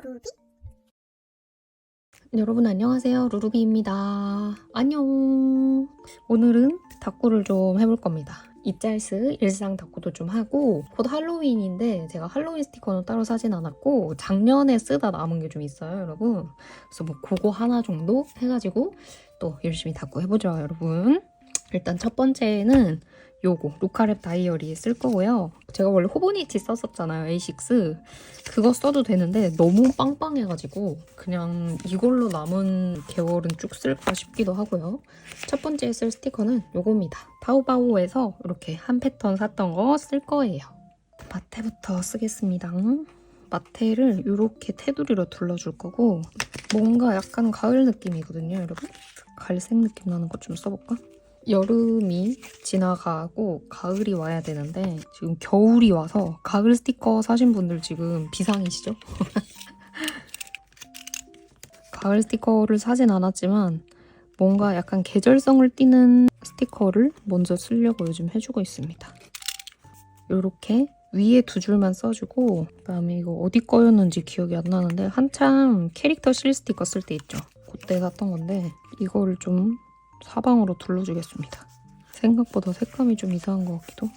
루루비. 여러분 안녕하세요, 루루비입니다. 안녕. 오늘은 닭구를 좀 해볼 겁니다. 이짤스 일상 닭구도 좀 하고, 곧 할로윈인데 제가 할로윈 스티커는 따로 사진 않았고 작년에 쓰다 남은 게 좀 있어요, 여러분. 그래서 뭐 그거 하나 정도 해가지고 또 열심히 닭구 해보죠, 여러분. 일단 첫 번째는 요거 루카랩 다이어리 쓸 거고요. 제가 원래 호보니치 썼었잖아요, A6. 그거 써도 되는데 너무 빵빵해가지고 그냥 이걸로 남은 개월은 쭉 쓸까 싶기도 하고요. 첫 번째 쓸 스티커는 요겁니다. 타오바오에서 이렇게 한 패턴 샀던 거 쓸 거예요. 마테부터 쓰겠습니다. 마테를 이렇게 테두리로 둘러줄 거고, 뭔가 약간 가을 느낌이거든요, 여러분. 갈색 느낌 나는 거 좀 써볼까? 여름이 지나가고 가을이 와야 되는데 지금 겨울이 와서 가을 스티커 사신 분들 지금 비상이시죠? 가을 스티커를 사진 않았지만 뭔가 약간 계절성을 띠는 스티커를 먼저 쓰려고 요즘 해주고 있습니다. 이렇게 위에 두 줄만 써주고, 그다음에 이거 어디 거였는지 기억이 안 나는데 한참 캐릭터 실 스티커 쓸 때 있죠? 그때 샀던 건데 이거를 좀 사방으로 둘러주겠습니다. 생각보다 색감이 좀 이상한 것 같기도.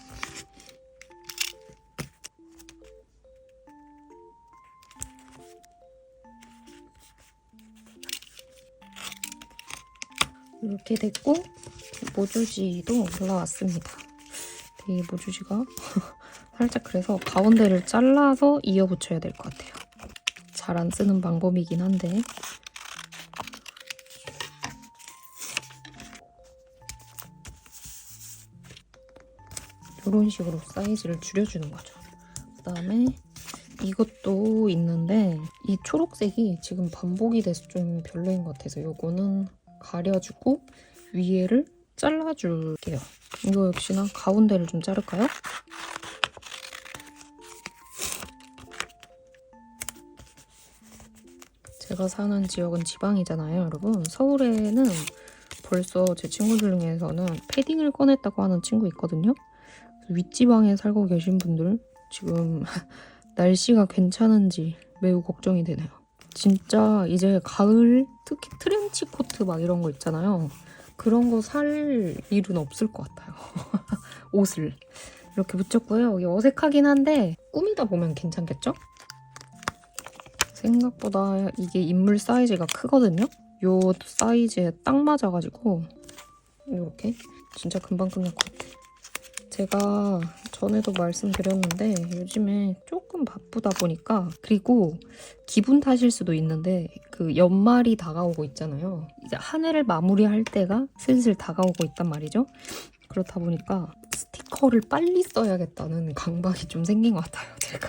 이렇게 됐고, 모주지도 올라왔습니다. 이 모주지가 살짝 그래서 가운데를 잘라서 이어 붙여야 될 것 같아요. 잘 안 쓰는 방법이긴 한데. 이런 식으로 사이즈를 줄여주는 거죠. 그다음에 이것도 있는데 이 초록색이 지금 반복이 돼서 좀 별로인 것 같아서 이거는 가려주고 위에를 잘라줄게요. 이거 역시나 가운데를 좀 자를까요? 제가 사는 지역은 지방이잖아요, 여러분. 서울에는 벌써 제 친구들 중에서는 패딩을 꺼냈다고 하는 친구 있거든요. 윗지방에 살고 계신 분들 지금 날씨가 괜찮은지 매우 걱정이 되네요. 진짜 이제 가을, 특히 트렌치 코트 막 이런 거 있잖아요. 그런 거 살 일은 없을 것 같아요. 옷을 이렇게 붙였고요. 이게 어색하긴 한데 꾸미다 보면 괜찮겠죠? 생각보다 이게 인물 사이즈가 크거든요. 요 사이즈에 딱 맞아가지고 이렇게 진짜 금방 끝날 것 같아요. 제가 전에도 말씀드렸는데 요즘에 조금 바쁘다 보니까, 그리고 기분 탓일 수도 있는데 그 연말이 다가오고 있잖아요. 이제 한 해를 마무리할 때가 슬슬 다가오고 있단 말이죠. 그렇다 보니까 스티커를 빨리 써야겠다는 강박이 좀 생긴 것 같아요, 제가.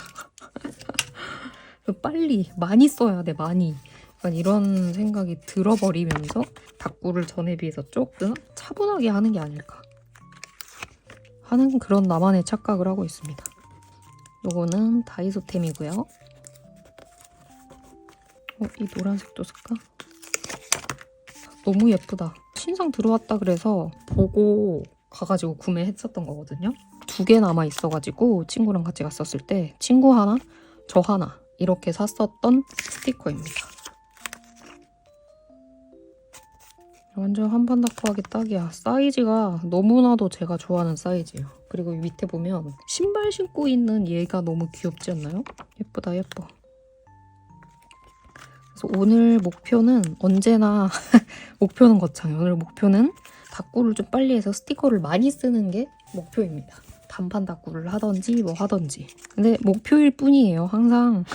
빨리 많이 써야 돼, 많이. 약간 이런 생각이 들어버리면서 닭구를 전에 비해서 조금 차분하게 하는 게 아닐까 하는 그런 나만의 착각을 하고 있습니다. 요거는 다이소템이고요. 이 노란색도 쓸까? 너무 예쁘다. 신상 들어왔다 그래서 보고 가가지고 구매했었던 거거든요. 2개 남아 있어가지고 친구랑 같이 갔었을 때 친구 하나, 저 하나 이렇게 샀었던 스티커입니다. 완전 한판 닭구하기 딱이야. 사이즈가 너무나도 제가 좋아하는 사이즈예요. 그리고 밑에 보면 신발 신고 있는 얘가 너무 귀엽지 않나요? 예쁘다, 예뻐. 그래서 오늘 목표는 언제나 목표는 거창해요. 오늘 목표는 닭구를 좀 빨리 해서 스티커를 많이 쓰는 게 목표입니다. 단판 닭구를 하던지 뭐 하던지. 근데 목표일 뿐이에요. 항상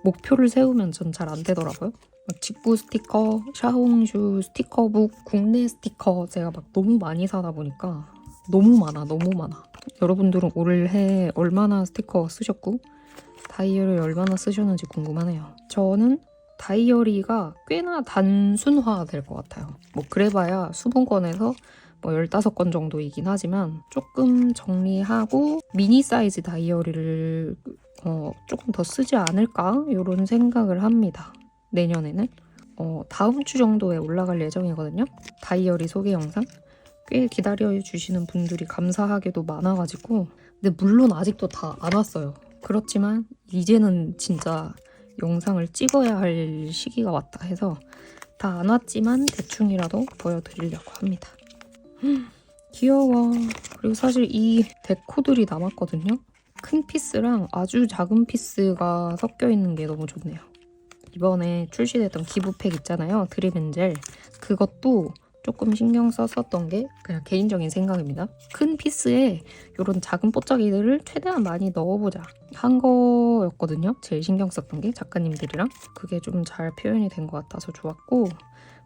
목표를 세우면 전 잘 안 되더라고요. 직구 스티커, 샤홍슈 스티커북, 국내 스티커 제가 막 너무 많이 사다 보니까 너무 많아. 여러분들은 올해 얼마나 스티커 쓰셨고 다이어리 얼마나 쓰셨는지 궁금하네요. 저는 다이어리가 꽤나 단순화 될 것 같아요. 뭐 그래봐야 20권에서 뭐 15권 정도이긴 하지만 조금 정리하고 미니 사이즈 다이어리를 조금 더 쓰지 않을까 이런 생각을 합니다. 내년에는 다음 주 정도에 올라갈 예정이거든요. 다이어리 소개 영상 꽤 기다려주시는 분들이 감사하게도 많아가지고, 근데 물론 아직도 다 안 왔어요. 그렇지만 이제는 진짜 영상을 찍어야 할 시기가 왔다 해서 다 안 왔지만 대충이라도 보여드리려고 합니다. 귀여워. 그리고 사실 이 데코들이 남았거든요. 큰 피스랑 아주 작은 피스가 섞여 있는 게 너무 좋네요. 이번에 출시됐던 기부팩 있잖아요. 드림엔젤. 그것도 조금 신경 썼었던 게 그냥 개인적인 생각입니다. 큰 피스에 이런 작은 뽀짝이들을 최대한 많이 넣어보자 한 거였거든요. 제일 신경 썼던 게 작가님들이랑. 그게 좀 잘 표현이 된 것 같아서 좋았고,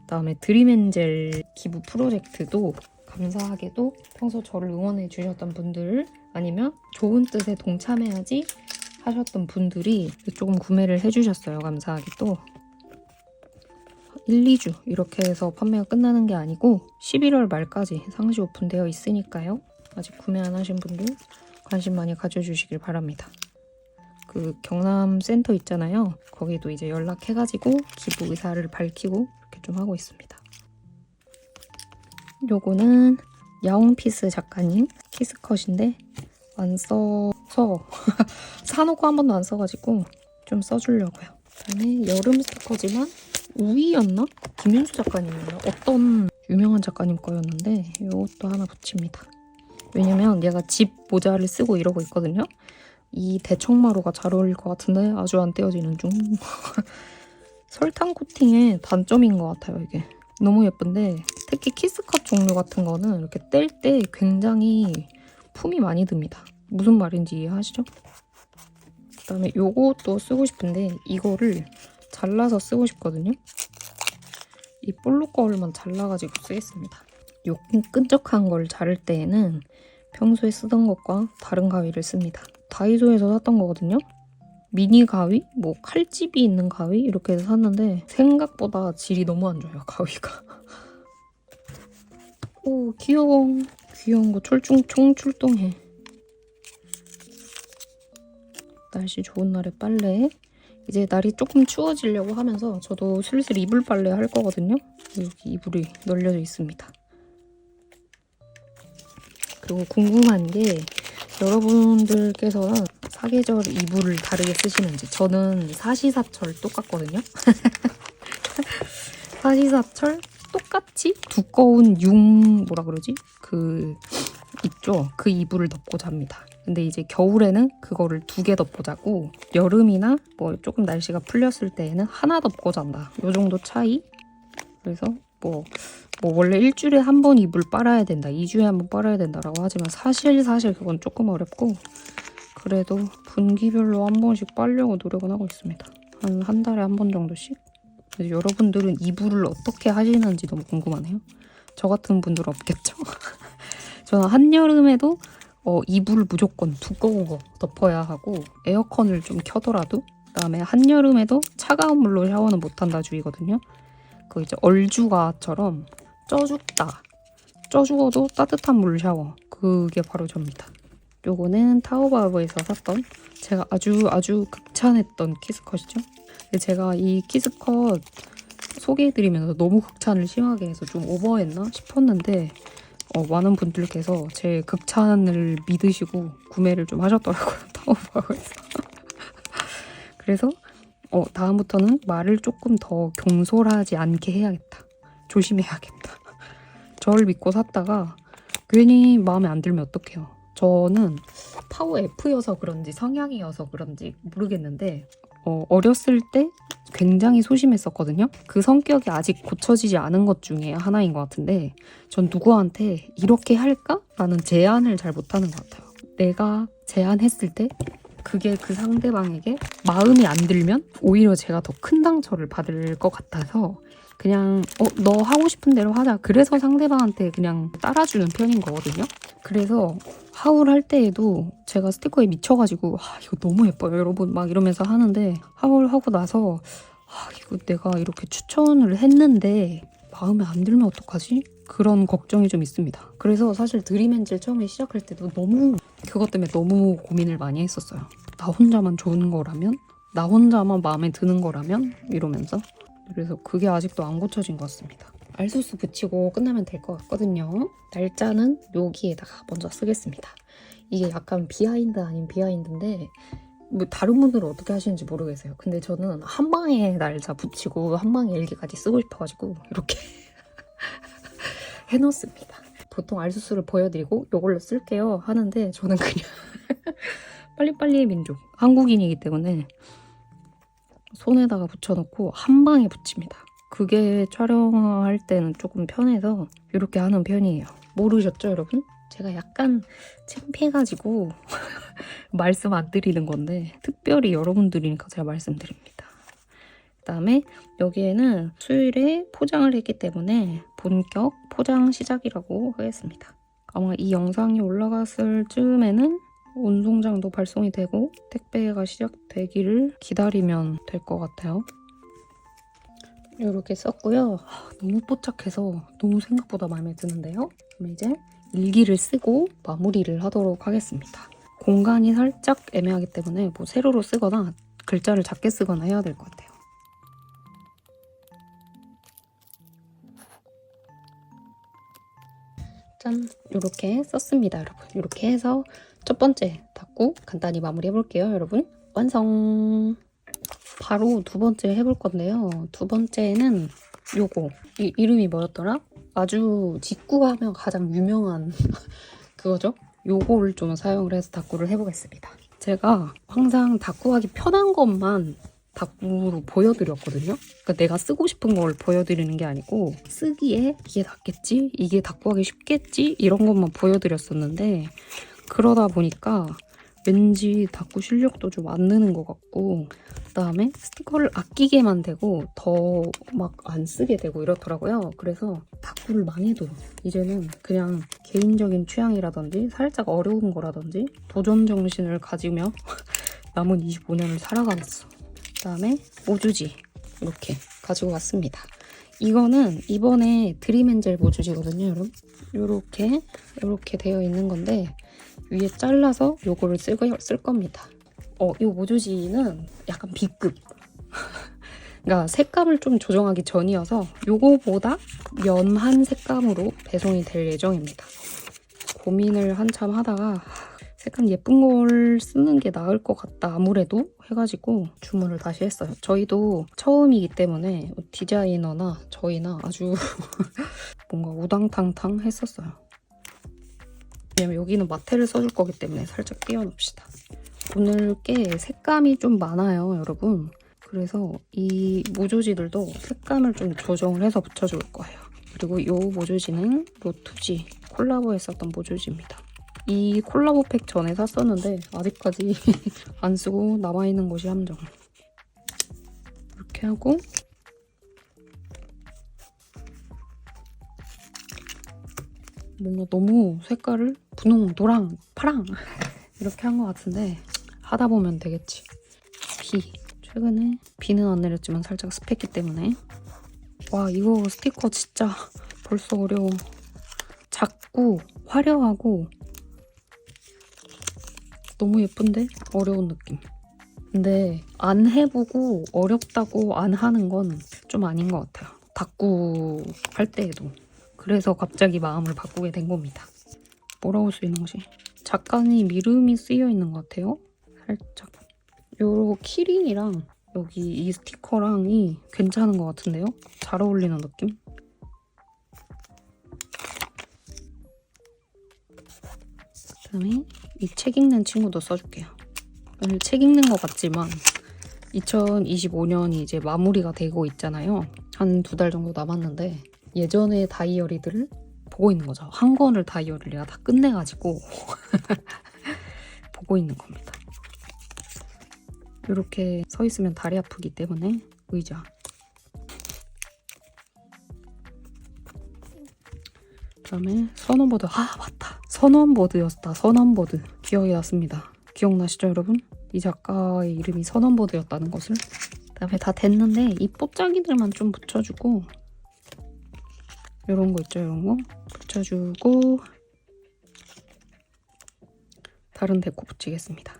그다음에 드림엔젤 기부 프로젝트도 감사하게도 평소 저를 응원해 주셨던 분들 아니면 좋은 뜻에 동참해야지 하셨던 분들이 조금 구매를 해주셨어요. 감사하게도. 1, 2주 이렇게 해서 판매가 끝나는 게 아니고 11월 말까지 상시 오픈되어 있으니까요. 아직 구매 안 하신 분들 관심 많이 가져주시길 바랍니다. 그 경남 센터 있잖아요. 거기도 이제 연락해가지고 기부 의사를 밝히고 이렇게 좀 하고 있습니다. 요거는 야옹피스 작가님 키스컷인데 안 써서 사놓고 한 번도 안 써가지고 좀 써주려고요. 그다음에 여름 스티커지만 우이였나? 김윤수 작가님이었나? 어떤 유명한 작가님 거였는데 이것도 하나 붙입니다. 왜냐면 얘가 집 모자를 쓰고 이러고 있거든요. 이 대청마루가 잘 어울릴 것 같은데 아주 안 떼어지는 중. 설탕 코팅의 단점인 것 같아요. 이게 너무 예쁜데 특히 키스컷 종류 같은 거는 이렇게 뗄 때 굉장히 품이 많이 듭니다. 무슨 말인지 이해하시죠? 그다음에 요것도 쓰고 싶은데 이거를 잘라서 쓰고 싶거든요. 이 볼록 거울만 잘라가지고 쓰겠습니다. 요 끈적한 걸 자를 때에는 평소에 쓰던 것과 다른 가위를 씁니다. 다이소에서 샀던 거거든요. 미니 가위? 뭐 칼집이 있는 가위? 이렇게 해서 샀는데 생각보다 질이 너무 안 좋아요, 가위가. 오, 귀여워. 귀여운 거 총출동해. 날씨 좋은 날에 빨래. 이제 날이 조금 추워지려고 하면서 저도 슬슬 이불 빨래 할 거거든요. 여기 이불이 널려져 있습니다. 그리고 궁금한 게 여러분들께서는 사계절 이불을 다르게 쓰시는지. 저는 사시사철 똑같거든요. 사시사철 똑같이 두꺼운 뭐라 그러지? 그 있죠? 그 이불을 덮고 잡니다. 근데 이제 겨울에는 그거를 2개 덮고 자고 여름이나 뭐 조금 날씨가 풀렸을 때에는 하나 덮고 잔다. 요 정도 차이? 그래서 뭐 원래 일주일에 한 번 이불 빨아야 된다, 2주에 한 번 빨아야 된다라고 하지만 사실 그건 조금 어렵고 그래도 분기별로 한 번씩 빨려고 노력은 하고 있습니다. 한 달에 한 번 정도씩. 그래서 여러분들은 이불을 어떻게 하시는지 너무 궁금하네요. 저 같은 분들은 없겠죠? 저는 한여름에도 이불을 무조건 두꺼운 거 덮어야 하고 에어컨을 좀 켜더라도, 그다음에 한여름에도 차가운 물로 샤워는 못한다 주의거든요. 그 이제 얼죽아처럼 쪄 죽어도 따뜻한 물 샤워. 그게 바로 접니다. 요거는 타오바오에서 샀던 제가 아주 극찬했던 키스컷이죠. 제가 이 키스컷 소개해드리면서 너무 극찬을 심하게 해서 좀 오버했나 싶었는데 많은 분들께서 제 극찬을 믿으시고 구매를 좀 하셨더라고요. 타오바오에서. 그래서 다음부터는 말을 조금 더 경솔하지 않게 해야겠다. 조심해야겠다. 저를 믿고 샀다가 괜히 마음에 안 들면 어떡해요. 저는 파워 F여서 그런지 성향이어서 그런지 모르겠는데 어렸을 때 굉장히 소심했었거든요. 그 성격이 아직 고쳐지지 않은 것 중에 하나인 것 같은데 전 누구한테 이렇게 할까? 라는 제안을 잘 못하는 것 같아요. 내가 제안했을 때 그게 그 상대방에게 마음이 안 들면 오히려 제가 더 큰 상처를 받을 것 같아서 그냥 너 하고 싶은 대로 하자. 그래서 상대방한테 그냥 따라주는 편인 거거든요. 그래서 하울 할 때에도 제가 스티커에 미쳐가지고 이거 너무 예뻐요 여러분 막 이러면서 하는데 하울 하고 나서 이거 내가 이렇게 추천을 했는데 마음에 안 들면 어떡하지? 그런 걱정이 좀 있습니다. 그래서 사실 드림엔젤 처음에 시작할 때도 그것 때문에 너무 고민을 많이 했었어요. 나 혼자만 좋은 거라면? 나 혼자만 마음에 드는 거라면? 이러면서. 그래서 그게 아직도 안 고쳐진 것 같습니다. 알소스 붙이고 끝나면 될 것 같거든요. 날짜는 여기에다가 먼저 쓰겠습니다. 이게 약간 비하인드 아닌 비하인드인데 뭐 다른 분들은 어떻게 하시는지 모르겠어요. 근데 저는 한 방에 날짜 붙이고 한 방에 일기까지 쓰고 싶어가지고 이렇게 해놓습니다. 보통 알수스를 보여드리고 이걸로 쓸게요 하는데 저는 그냥 빨리빨리의 민족, 한국인이기 때문에 손에다가 붙여놓고 한 방에 붙입니다. 그게 촬영할 때는 조금 편해서 이렇게 하는 편이에요. 모르셨죠 여러분? 제가 약간 창피해가지고 말씀 안 드리는 건데 특별히 여러분들이니까 제가 말씀드립니다. 그다음에 여기에는 수요일에 포장을 했기 때문에 본격 포장 시작이라고 하겠습니다. 아마 이 영상이 올라갔을 즈음에는 운송장도 발송이 되고 택배가 시작되기를 기다리면 될 것 같아요. 이렇게 썼고요. 너무 뽀짝해서 너무 생각보다 마음에 드는데요. 그럼 이제 일기를 쓰고 마무리를 하도록 하겠습니다. 공간이 살짝 애매하기 때문에 뭐 세로로 쓰거나 글자를 작게 쓰거나 해야 될 것 같아요. 짠! 이렇게 썼습니다, 여러분. 이렇게 해서 첫 번째 닫고 간단히 마무리 해볼게요, 여러분. 완성! 바로 두 번째 해볼 건데요. 두 번째는 요거. 이름이 뭐였더라? 아주 직구하면 가장 유명한 그거죠? 요거를 좀 사용을 해서 닦구를 해보겠습니다. 제가 항상 닦구하기 편한 것만 닦구로 보여드렸거든요. 그러니까 내가 쓰고 싶은 걸 보여드리는 게 아니고 쓰기에 이게 낫겠지? 이게 닦구하기 쉽겠지? 이런 것만 보여드렸었는데 그러다 보니까 왠지 닦구 실력도 좀 안 느는 것 같고 그다음에 스티커를 아끼게만 되고 더 막 안 쓰게 되고 이렇더라고요. 그래서 닦구를 망해도 이제는 그냥 개인적인 취향이라든지 살짝 어려운 거라든지 도전 정신을 가지며 남은 25년을 살아가겠어. 그다음에 모주지 이렇게 가지고 왔습니다. 이거는 이번에 드림엔젤 모주지거든요, 여러분. 이렇게 되어 있는 건데 위에 잘라서 요거를 쓸 겁니다. 이 모주지는 약간 B급. 그러니까 색감을 좀 조정하기 전이어서 요거보다 연한 색감으로 배송이 될 예정입니다. 고민을 한참 하다가 색감 예쁜 걸 쓰는 게 나을 것 같다 아무래도 해가지고 주문을 다시 했어요. 저희도 처음이기 때문에 디자이너나 저희나 아주 뭔가 우당탕탕 했었어요. 왜냐면 여기는 마테를 써줄 거기 때문에 살짝 띄워놓읍시다. 오늘 게 색감이 좀 많아요, 여러분. 그래서 이 모조지들도 색감을 좀 조정을 해서 붙여줄 거예요. 그리고 이 모조지는 로투지 콜라보 했었던 모조지입니다. 이 콜라보 팩 전에 샀었는데 아직까지 안 쓰고 남아있는 것이 함정. 이렇게 하고 뭔가 너무 색깔을 분홍, 노랑, 파랑 이렇게 한 것 같은데 하다 보면 되겠지. 최근에 비는 안 내렸지만 살짝 습했기 때문에 와 이거 스티커 진짜 벌써 어려워. 작고 화려하고 너무 예쁜데 어려운 느낌. 근데 안 해보고 어렵다고 안 하는 건 좀 아닌 것 같아요. 닦구 할 때에도. 그래서 갑자기 마음을 바꾸게 된 겁니다. 뭐라고 쓰이는 거지? 작가님 이름이 쓰여 있는 것 같아요. 살짝. 요 키링이랑 여기 이 스티커랑이 괜찮은 것 같은데요? 잘 어울리는 느낌? 그다음에 이 책 읽는 친구도 써줄게요. 오늘 책 읽는 것 같지만 2025년이 이제 마무리가 되고 있잖아요. 한 2달 정도 남았는데 예전의 다이어리들을 보고 있는 거죠. 한 권을 다이어리를 내가 다 끝내가지고 보고 있는 겁니다. 이렇게 서 있으면 다리 아프기 때문에 의자. 그다음에 선언보드. 아 맞다. 선언보드였다. 선언보드. 기억이 났습니다. 기억나시죠 여러분? 이 작가의 이름이 선언보드였다는 것을. 그다음에 다 됐는데 이 뽀짝이들만 좀 붙여주고 이런 거 있죠? 이런 거 붙여주고 다른 데코 붙이겠습니다.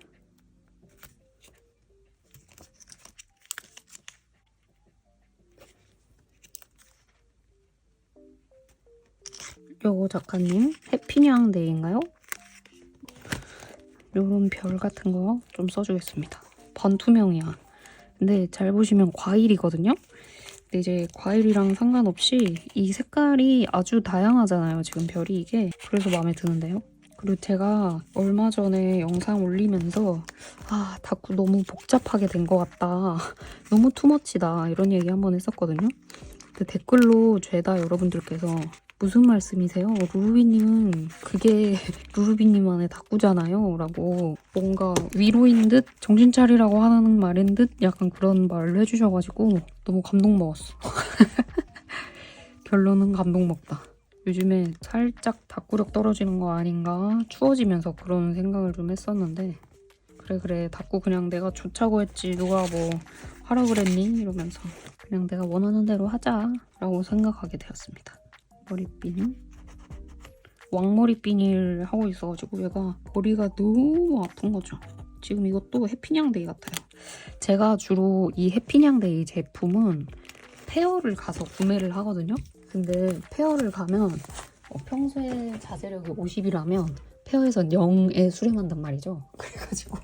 요거 작가님 해피뉴앙데이인가요? 요런 별 같은 거 좀 써주겠습니다. 반투명이야. 근데 잘 보시면 과일이거든요. 근데 이제 과일이랑 상관없이 이 색깔이 아주 다양하잖아요. 지금 별이 이게. 그래서 마음에 드는데요. 그리고 제가 얼마 전에 영상 올리면서 다꾸 너무 복잡하게 된 것 같다. 너무 투머치다. 이런 얘기 한번 했었거든요. 근데 댓글로 죄다 여러분들께서 무슨 말씀이세요? 루루비님은 그게 루루비님만의 다꾸잖아요. 라고 뭔가 위로인 듯 정신 차리라고 하는 말인 듯 약간 그런 말을 해주셔가지고 너무 감동 먹었어. 결론은 감동 먹다. 요즘에 살짝 다꾸력 떨어지는 거 아닌가 추워지면서 그런 생각을 좀 했었는데 그래 다꾸 그냥 내가 좋자고 했지 누가 뭐 하라 그랬니? 이러면서 그냥 내가 원하는 대로 하자 라고 생각하게 되었습니다. 머리핀 왕머리핀을 하고 있어가지고 얘가 머리가 너무 아픈 거죠. 지금 이것도 해피냥데이 같아요. 제가 주로 이 해피냥데이 제품은 페어를 가서 구매를 하거든요. 근데 페어를 가면 평소에 자제력이 50이라면 페어에선 0에 수렴한단 말이죠. 그래가지고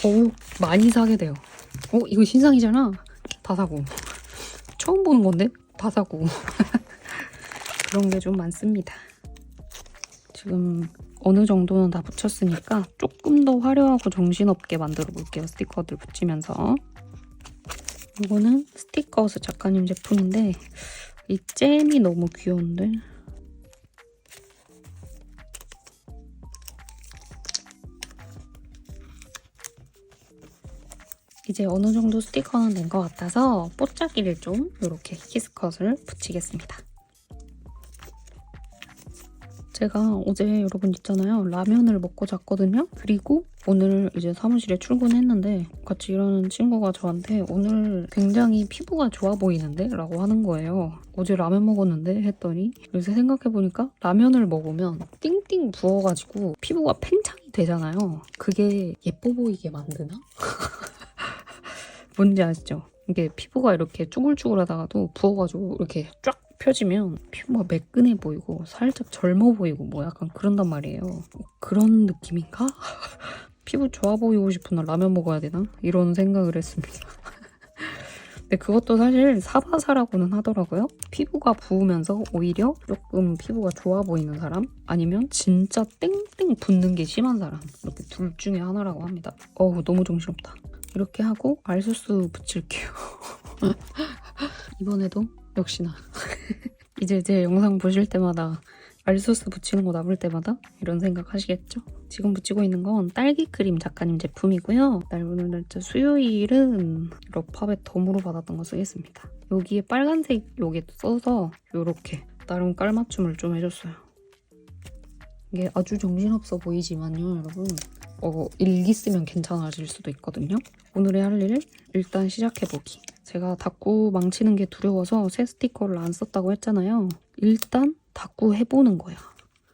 더욱 많이 사게 돼요. 이거 신상이잖아. 다 사고. 처음 보는 건데 다 사고. 그런 게 좀 많습니다. 지금 어느 정도는 다 붙였으니까 조금 더 화려하고 정신없게 만들어 볼게요. 스티커들 붙이면서. 이거는 스티커스 작가님 제품인데 이 잼이 너무 귀여운데? 이제 어느 정도 스티커는 된 것 같아서 뽀짝이를 좀 이렇게 키스컷을 붙이겠습니다. 제가 어제 여러분 있잖아요. 라면을 먹고 잤거든요. 그리고 오늘 이제 사무실에 출근했는데 같이 일하는 친구가 저한테 오늘 굉장히 피부가 좋아 보이는데? 라고 하는 거예요. 어제 라면 먹었는데? 했더니 요새 생각해보니까 라면을 먹으면 띵띵 부어가지고 피부가 팽창이 되잖아요. 그게 예뻐 보이게 만드나? 뭔지 아시죠? 이게 피부가 이렇게 쭈글쭈글하다가도 부어가지고 이렇게 쫙 펴지면 피부가 매끈해 보이고 살짝 젊어 보이고 뭐 약간 그런단 말이에요. 그런 느낌인가? 피부 좋아 보이고 싶은 날 라면 먹어야 되나? 이런 생각을 했습니다. 근데 그것도 사실 사바사라고는 하더라고요. 피부가 부으면서 오히려 조금 피부가 좋아 보이는 사람 아니면 진짜 땡땡 붓는 게 심한 사람 이렇게 둘 중에 하나라고 합니다. 너무 정신없다. 이렇게 하고 알소스 붙일게요. 이번에도 역시나 이제 제 영상 보실 때마다 알소스 붙이는 거 남을 때마다 이런 생각 하시겠죠? 지금 붙이고 있는 건 딸기크림 작가님 제품이고요. 오늘 날짜 수요일은 러팝에 덤으로 받았던 거 쓰겠습니다. 여기에 빨간색 여기 써서 이렇게 나름 깔맞춤을 좀 해줬어요. 이게 아주 정신없어 보이지만요, 여러분. 일기 쓰면 괜찮아질 수도 있거든요. 오늘의 할 일 일단 시작해보기. 제가 다꾸 망치는 게 두려워서 새 스티커를 안 썼다고 했잖아요. 일단 다꾸 해보는 거야.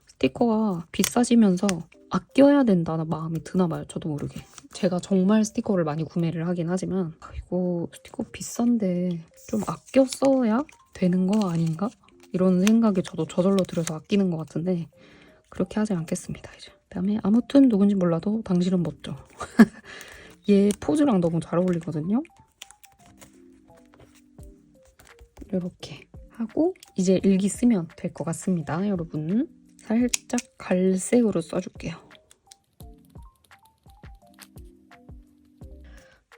스티커가 비싸지면서 아껴야 된다는 마음이 드나 봐요. 저도 모르게. 제가 정말 스티커를 많이 구매를 하긴 하지만 이거 스티커 비싼데 좀 아껴 써야 되는 거 아닌가? 이런 생각에 저도 저절로 들여서 아끼는 것 같은데 그렇게 하지 않겠습니다. 이제. 그다음에 아무튼 누군지 몰라도 당신은 멋져. 얘 포즈랑 너무 잘 어울리거든요. 이렇게 하고 이제 일기 쓰면 될 것 같습니다. 여러분 살짝 갈색으로 써줄게요.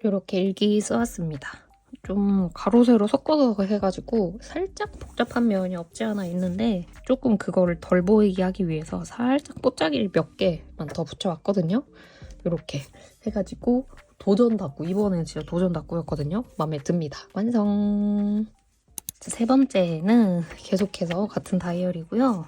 이렇게 일기 써왔습니다. 좀 가로 세로 섞어서 해가지고 살짝 복잡한 면이 없지 않아 있는데 조금 그거를 덜 보이게 하기 위해서 살짝 뽀짝이를 몇 개만 더 붙여왔거든요. 이렇게 해가지고 도전 다꾸, 이번엔 진짜 도전 다꾸였거든요. 마음에 듭니다. 완성! 세 번째는 계속해서 같은 다이어리고요.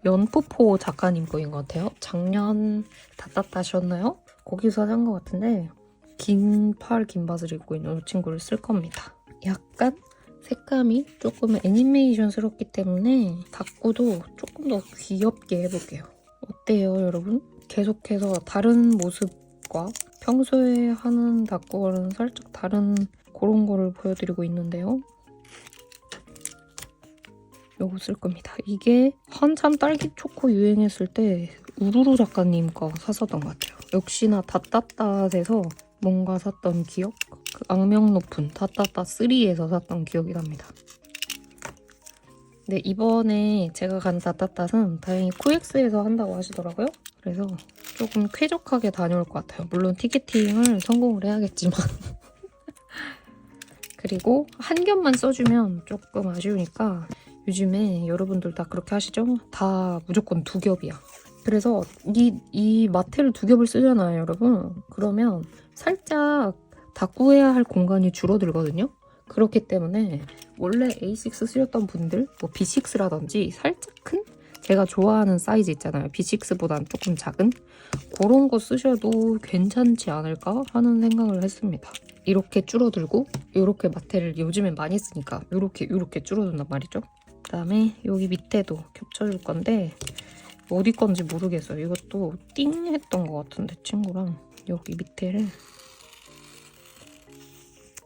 연포포 작가님 거인 것 같아요. 작년 다따따셨나요? 거기서 산 것 같은데 긴 팔, 긴 바지를 입고 있는 이 친구를 쓸 겁니다. 약간 색감이 조금 애니메이션스럽기 때문에 다꾸도 조금 더 귀엽게 해볼게요. 어때요, 여러분? 계속해서 다른 모습과 평소에 하는 다꾸와는 살짝 다른 그런 거를 보여드리고 있는데요. 요거 쓸 겁니다. 이게 한참 딸기 초코 유행했을 때 우루루 작가님 거 샀었던 것 같아요. 역시나 닷닷닷에서 뭔가 샀던 기억? 그 악명 높은 타타타 3에서 샀던 기억이 납니다. 근데 이번에 제가 간 타타탓은 다행히 코엑스에서 한다고 하시더라고요. 그래서 조금 쾌적하게 다녀올 것 같아요. 물론 티켓팅을 성공을 해야겠지만 그리고 한 겹만 써주면 조금 아쉬우니까 요즘에 여러분들 다 그렇게 하시죠? 다 무조건 2겹이야. 그래서 이 마테를 2겹을 쓰잖아요, 여러분. 그러면 살짝 닦고해야 할 공간이 줄어들거든요. 그렇기 때문에 원래 A6 쓰셨던 분들, 뭐 B6라든지 살짝 큰 제가 좋아하는 사이즈 있잖아요. B6보단 조금 작은 그런 거 쓰셔도 괜찮지 않을까 하는 생각을 했습니다. 이렇게 줄어들고 이렇게 마테를 요즘엔 많이 쓰니까 이렇게 줄어든단 말이죠. 그다음에 여기 밑에도 겹쳐줄 건데 어디 건지 모르겠어요. 이것도 띵 했던 것 같은데 친구랑 여기 밑에를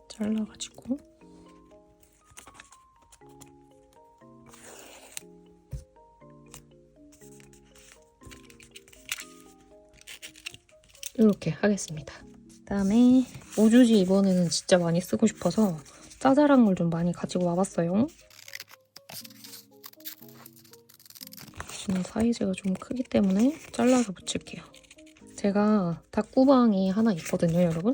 잘라가지고 이렇게 하겠습니다. 그다음에 모주지 이번에는 진짜 많이 쓰고 싶어서 짜잘한 걸 좀 많이 가지고 와봤어요. 지금 사이즈가 좀 크기 때문에 잘라서 붙일게요. 제가 닦구방이 하나 있거든요, 여러분.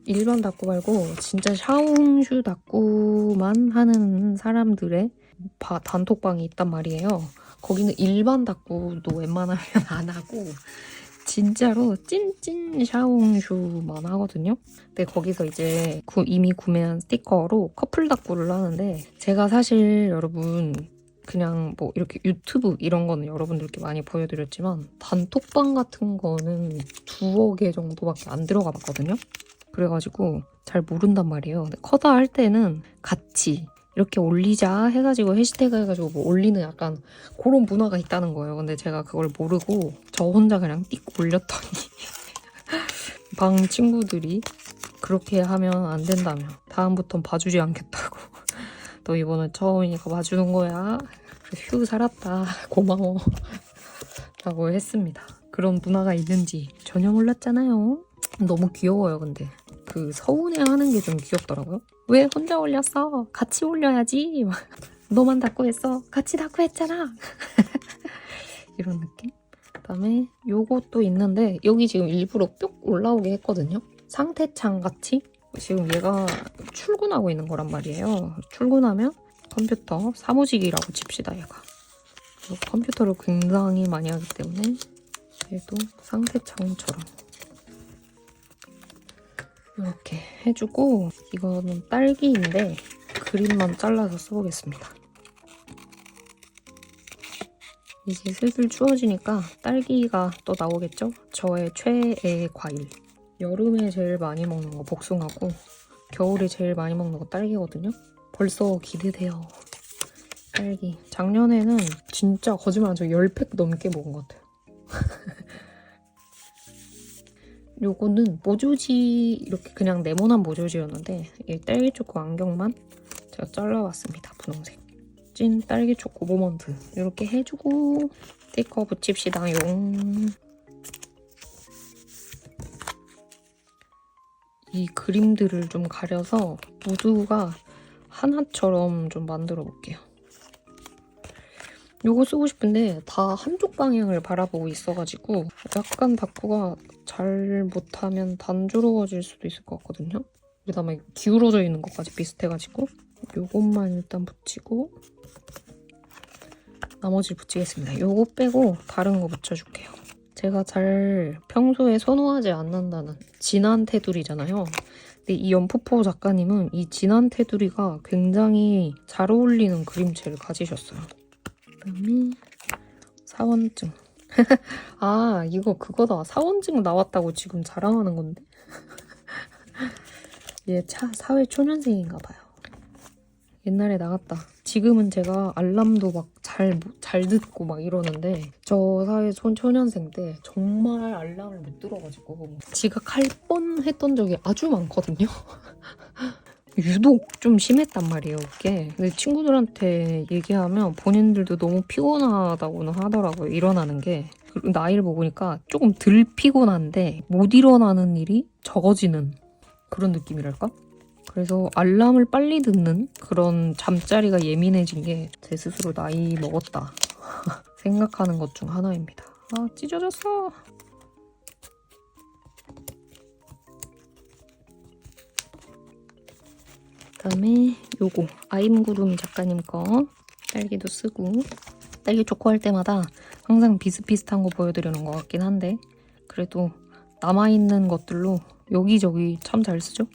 일반 닦구 말고 진짜 샤오홍슈 닦구만 하는 사람들의 단톡방이 있단 말이에요. 거기는 일반 닦구도 웬만하면 안 하고 진짜로 찐찐 샤오홍슈만 하거든요. 근데 거기서 이제 이미 구매한 스티커로 커플 닦구를 하는데 제가 사실 여러분 그냥 뭐 이렇게 유튜브 이런 거는 여러분들께 많이 보여드렸지만 단톡방 같은 거는 2억 개 정도밖에 안 들어가 봤거든요. 그래가지고 잘 모른단 말이에요. 근데 커다 할 때는 같이 이렇게 올리자 해가지고 해시태그 해가지고 뭐 올리는 약간 그런 문화가 있다는 거예요. 근데 제가 그걸 모르고 저 혼자 그냥 띡 올렸더니 방 친구들이 그렇게 하면 안 된다며 다음부턴 봐주지 않겠다고 너 이번엔 처음이니까 봐주는 거야. 휴 살았다 고마워 라고 했습니다. 그런 문화가 있는지 전혀 몰랐잖아요. 너무 귀여워요. 근데 그 서운해하는 게 좀 귀엽더라고요. 왜 혼자 올렸어? 같이 올려야지. 너만 닦고 했어. 같이 닦고 했잖아. 이런 느낌? 그다음에 요것도 있는데 여기 지금 일부러 뿅 올라오게 했거든요. 상태창 같이 지금 얘가 출근하고 있는 거란 말이에요. 출근하면 컴퓨터 사무직이라고 칩시다. 얘가 컴퓨터를 굉장히 많이 하기 때문에 얘도 상태창처럼 이렇게 해주고 이거는 딸기인데 그림만 잘라서 써보겠습니다. 이제 슬슬 추워지니까 딸기가 또 나오겠죠? 저의 최애 과일. 여름에 제일 많이 먹는 거 복숭아고 겨울에 제일 많이 먹는 거 딸기거든요? 벌써 기대돼요. 딸기. 작년에는 진짜 거짓말 안 치고 10팩 넘게 먹은 것 같아요. 요거는 모조지 이렇게 그냥 네모난 모조지였는데 이 딸기 초코 안경만 제가 잘라왔습니다. 분홍색. 찐 딸기 초코 모먼트 이렇게 해주고 스티커 붙입시다용. 이 그림들을 좀 가려서 모두가 하나처럼 좀 만들어 볼게요. 요거 쓰고 싶은데 다 한쪽 방향을 바라보고 있어가지고 약간 닦구가 잘 못하면 단조로워질 수도 있을 것 같거든요. 그다음에 기울어져 있는 것까지 비슷해가지고 요것만 일단 붙이고 나머지를 붙이겠습니다. 요거 빼고 다른 거 붙여줄게요. 제가 잘 평소에 선호하지 않는다는 진한 테두리잖아요. 근데 이 연포포 작가님은 이 진한 테두리가 굉장히 잘 어울리는 그림체를 가지셨어요. 그다음에 사원증. 아 이거 그거다. 사원증 나왔다고 지금 자랑하는 건데. 얘 사회 초년생인가 봐요. 옛날에 나갔다. 지금은 제가 알람도 막 잘 듣고 막 이러는데 저 사회 초년생 때 정말 알람을 못 들어가지고 지각할 뻔했던 적이 아주 많거든요. 유독 좀 심했단 말이에요, 그게. 근데 친구들한테 얘기하면 본인들도 너무 피곤하다고는 하더라고요, 일어나는 게. 나이를 먹으니까 조금 덜 피곤한데 못 일어나는 일이 적어지는 그런 느낌이랄까? 그래서 알람을 빨리 듣는 그런 잠자리가 예민해진 게 제 스스로 나이 먹었다 생각하는 것 중 하나입니다. 아, 찢어졌어. 그다음에 요거 아임구름 작가님 거 딸기도 쓰고, 딸기 초코 할 때마다 항상 비슷비슷한 거 보여드리는 것 같긴 한데 그래도 남아있는 것들로 여기저기 참 잘 쓰죠?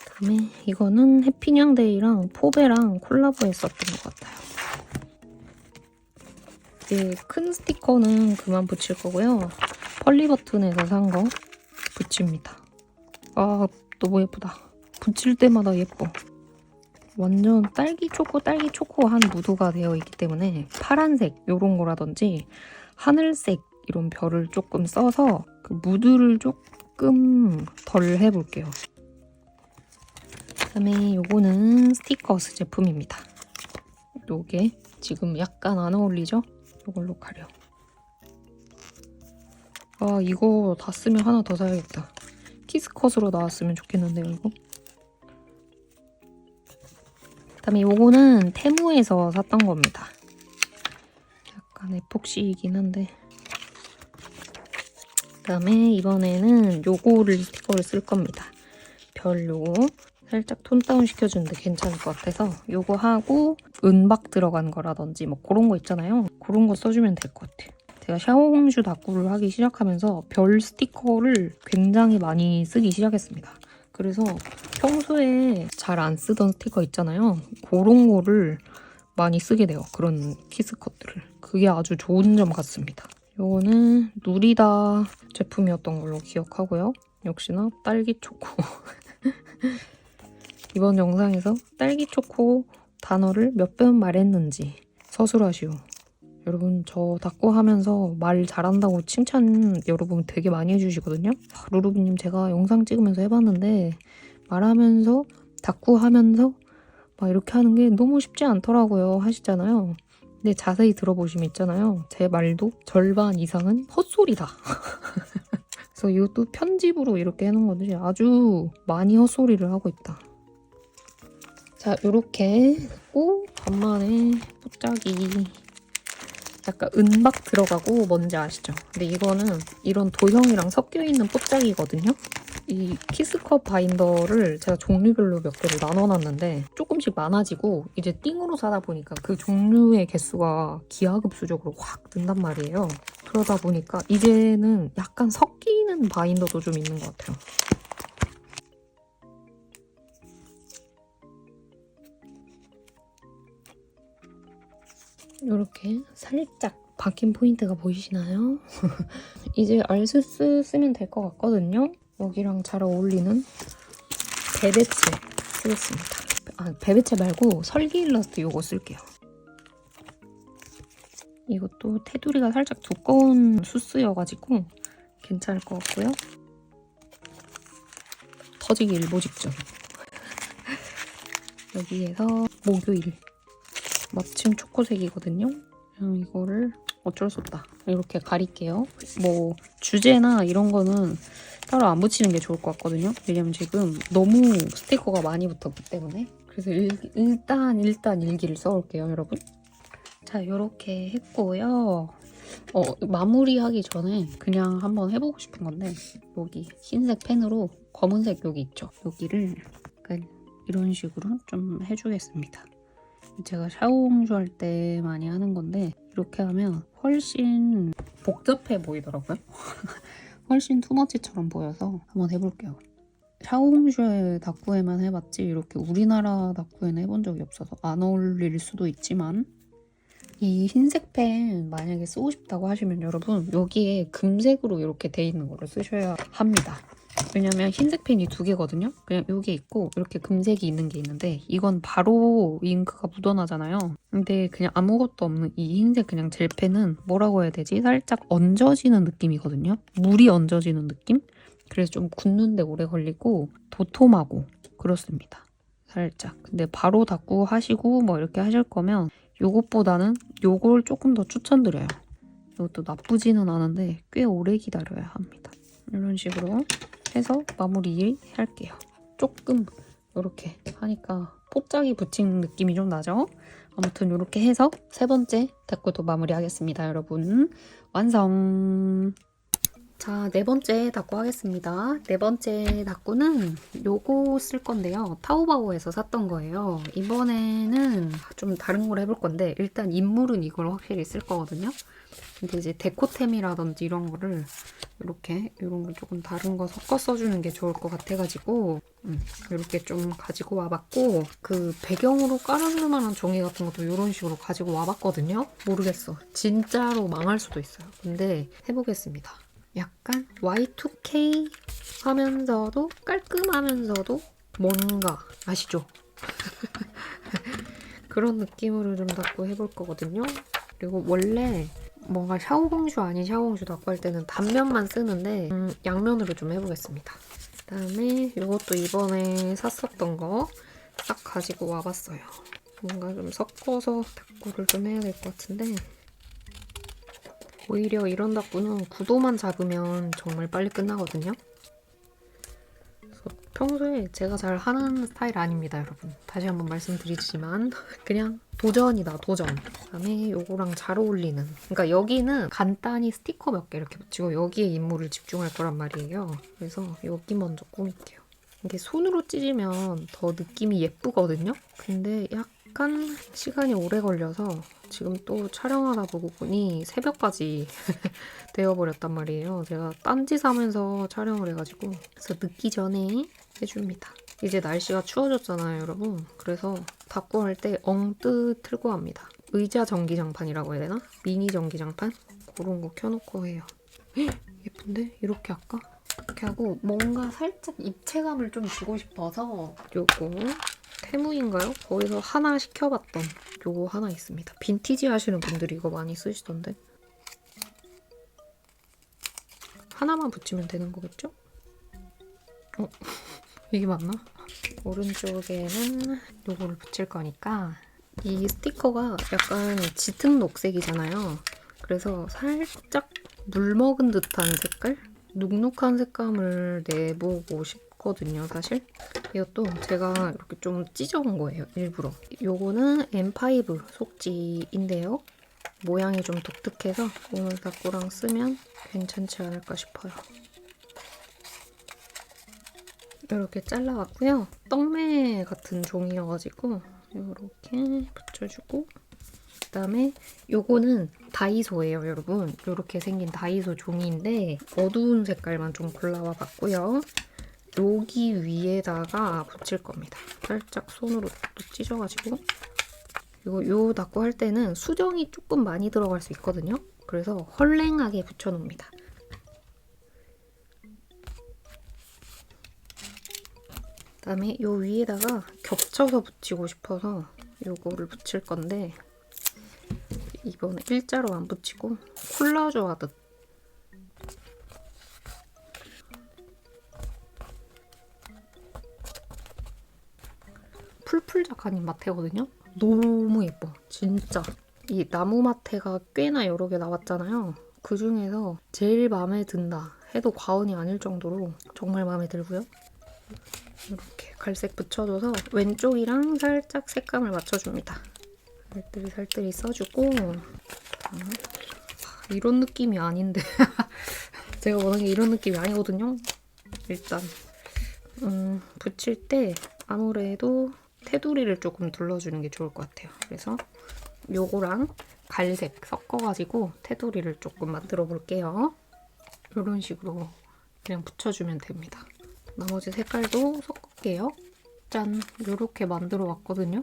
그다음에 이거는 해피냥데이랑 포베랑 콜라보 했었던 것 같아요. 이제 큰 스티커는 그만 붙일 거고요. 펄리버튼에서 산 거 붙입니다. 아, 너무 예쁘다. 붙일 때마다 예뻐. 완전 딸기 초코 한 무드가 되어 있기 때문에 파란색 이런 거라든지 하늘색 이런 별을 조금 써서 그 무드를 조금 덜 해볼게요. 그다음에 요거는 스티커스 제품입니다. 요게 지금 약간 안 어울리죠? 요걸로 가려. 아, 이거 다 쓰면 하나 더 사야겠다. 키스컷으로 나왔으면 좋겠는데요, 이거. 그다음에 요거는 테무에서 샀던 겁니다. 약간 에폭시이긴 한데. 그다음에 이번에는 요거를 스티커를 쓸 겁니다. 별 요거 살짝 톤 다운 시켜주는데 괜찮을 것 같아서 요거 하고 은박 들어간 거라든지 뭐 그런 거 있잖아요. 그런 거 써주면 될 것 같아요. 제가 샤오홍슈 다꾸를 하기 시작하면서 별 스티커를 굉장히 많이 쓰기 시작했습니다. 그래서 평소에 잘 안 쓰던 스티커 있잖아요. 그런 거를 많이 쓰게 돼요. 그런 키스컷들을. 그게 아주 좋은 점 같습니다. 요거는 누리다 제품이었던 걸로 기억하고요. 역시나 딸기 초코. 이번 영상에서 딸기 초코 단어를 몇 번 말했는지 서술하시오. 여러분, 저 닦고 하면서 말 잘한다고 칭찬 여러분 되게 많이 해주시거든요. 루루비님, 제가 영상 찍으면서 해봤는데 말하면서 닦고 하면서 막 이렇게 하는 게 너무 쉽지 않더라고요 하시잖아요. 근데 자세히 들어보시면 있잖아요. 제 말도 절반 이상은 헛소리다. 그래서 이것도 편집으로 이렇게 해놓은 건데 아주 많이 헛소리를 하고 있다. 자, 요렇게 했고 간만에 뽀짝이 약간 은박 들어가고 뭔지 아시죠? 근데 이거는 이런 도형이랑 섞여있는 뽀짝이거든요? 이 키스컵 바인더를 제가 종류별로 몇 개를 나눠놨는데 조금씩 많아지고 이제 띵으로 사다 보니까 그 종류의 개수가 기하급수적으로 확 는단 말이에요. 그러다 보니까 이제는 약간 섞이는 바인더도 좀 있는 것 같아요. 이렇게 살짝 바뀐 포인트가 보이시나요? 이제 알수스 쓰면 될 것 같거든요. 여기랑 잘 어울리는 베베체 쓰겠습니다. 아, 베베체 말고 설기 일러스트 이거 쓸게요. 이것도 테두리가 살짝 두꺼운 수스여가지고 괜찮을 것 같고요. 터지기 일보 직전. 여기에서 목요일 마침 초코색이거든요. 그냥 이거를 어쩔 수 없다. 이렇게 가릴게요. 뭐 주제나 이런 거는 따로 안 붙이는 게 좋을 것 같거든요. 왜냐면 지금 너무 스티커가 많이 붙었기 때문에. 그래서 일단 일기를 써올게요, 여러분. 자, 이렇게 했고요. 마무리하기 전에 그냥 한번 해보고 싶은 건데 여기 흰색 펜으로 검은색 여기 있죠? 여기를 약간 이런 식으로 좀 해주겠습니다. 제가 샤오홍슈 할 때 많이 하는 건데 이렇게 하면 훨씬 복잡해 보이더라고요. 훨씬 투머치처럼 보여서 한번 해볼게요. 샤오홍슈의 다꾸에만 해봤지 이렇게 우리나라 다꾸에는 해본 적이 없어서 안 어울릴 수도 있지만 이 흰색 펜 만약에 쓰고 싶다고 하시면 여러분 여기에 금색으로 이렇게 돼 있는 거를 쓰셔야 합니다. 왜냐면 흰색 펜이 두 개거든요. 그냥 여기 있고 이렇게 금색이 있는 게 있는데 이건 바로 잉크가 묻어나잖아요. 근데 그냥 아무것도 없는 이 흰색 그냥 젤펜은 뭐라고 해야 되지? 살짝 얹어지는 느낌이거든요. 물이 얹어지는 느낌? 그래서 좀 굳는데 오래 걸리고 도톰하고 그렇습니다. 살짝. 근데 바로 닦고 하시고 뭐 이렇게 하실 거면 요것보다는 요걸 조금 더 추천드려요. 이것도 나쁘지는 않은데 꽤 오래 기다려야 합니다. 이런 식으로 해서 마무리 할게요. 조금 이렇게 하니까 포짝이 붙인 느낌이 좀 나죠? 아무튼 이렇게 해서 세 번째 닦고도 마무리하겠습니다. 여러분 완성! 자, 네 번째 닦고 하겠습니다. 네 번째 닦고는 요거 쓸 건데요. 타오바오에서 샀던 거예요. 이번에는 좀 다른 걸 해볼 건데 일단 인물은 이걸 확실히 쓸 거거든요. 근데 이제 데코템이라든지 이런 거를 이렇게 이런 거 조금 다른 거 섞어 써주는 게 좋을 것 같아가지고 이렇게 좀 가지고 와봤고 그 배경으로 깔아줄 만한 종이 같은 것도 이런 식으로 가지고 와봤거든요. 모르겠어. 진짜로 망할 수도 있어요. 근데 해보겠습니다. 약간 Y2K 하면서도 깔끔하면서도 뭔가 아시죠? 그런 느낌으로 좀 닦고 해볼 거거든요. 그리고 원래 뭔가 샤오공슈 아닌 샤오공슈 닦고 할 때는 단면만 쓰는데 양면으로 좀 해보겠습니다. 그다음에 이것도 이번에 샀었던 거 딱 가지고 와봤어요. 뭔가 좀 섞어서 닦고를 좀 해야 될 것 같은데 오히려 이런 닦고는 구도만 잡으면 정말 빨리 끝나거든요. 그래서 평소에 제가 잘 하는 스타일 아닙니다, 여러분. 다시 한번 말씀드리지만 그냥 도전이다, 도전. 그다음에 요거랑 잘 어울리는. 그러니까 여기는 간단히 스티커 몇 개 이렇게 붙이고 여기에 인물을 집중할 거란 말이에요. 그래서 여기 먼저 꾸밀게요. 이게 손으로 찢으면 더 느낌이 예쁘거든요. 근데 약간 시간이 오래 걸려서 지금 또 촬영하다 보니 새벽까지 되어버렸단 말이에요. 제가 딴짓 하면서 촬영을 해가지고 그래서 늦기 전에 해줍니다. 이제 날씨가 추워졌잖아요, 여러분. 그래서 닦고 할 때 엉뜨 틀고 합니다. 의자 전기장판이라고 해야 되나? 미니 전기장판? 그런 거 켜놓고 해요. 헉, 예쁜데? 이렇게 할까? 이렇게 하고 뭔가 살짝 입체감을 좀 주고 싶어서 요거 테무인가요? 거기서 하나 시켜봤던 요거 하나 있습니다. 빈티지 하시는 분들이 이거 많이 쓰시던데 하나만 붙이면 되는 거겠죠? 이게 맞나? 오른쪽에는 요거를 붙일 거니까 이 스티커가 약간 짙은 녹색이잖아요. 그래서 살짝 물 먹은 듯한 색깔? 눅눅한 색감을 내보고 싶거든요, 사실. 이것도 제가 이렇게 좀 찢어온 거예요, 일부러. 요거는 M5 속지인데요. 모양이 좀 독특해서 오늘 닦고랑 쓰면 괜찮지 않을까 싶어요. 이렇게 잘라왔고요. 떡메 같은 종이여가지고 이렇게 붙여주고 그다음에 요거는 다이소예요, 여러분. 이렇게 생긴 다이소 종이인데 어두운 색깔만 좀 골라와 봤고요. 여기 위에다가 붙일 겁니다. 살짝 손으로 또 찢어가지고 이거 요 닦고 할 때는 수정이 조금 많이 들어갈 수 있거든요. 그래서 헐랭하게 붙여놓습니다. 그다음에 요 위에다가 겹쳐서 붙이고 싶어서 요거를 붙일 건데 이번에 일자로 안 붙이고 콜라주 하듯 풀풀 작가님 마테거든요. 너무 예뻐, 진짜. 이 나무 마테가 꽤나 여러 개 나왔잖아요. 그 중에서 제일 마음에 든다 해도 과언이 아닐 정도로 정말 마음에 들고요. 이렇게 갈색 붙여줘서 왼쪽이랑 살짝 색감을 맞춰줍니다. 살뜰히 써주고 이런 느낌이 아닌데 제가 원하는 게 이런 느낌이 아니거든요. 일단 붙일 때 아무래도 테두리를 조금 둘러주는 게 좋을 것 같아요. 그래서 요거랑 갈색 섞어가지고 테두리를 조금 만들어 볼게요. 이런 식으로 그냥 붙여주면 됩니다. 나머지 색깔도 섞을게요. 짠! 이렇게 만들어 왔거든요.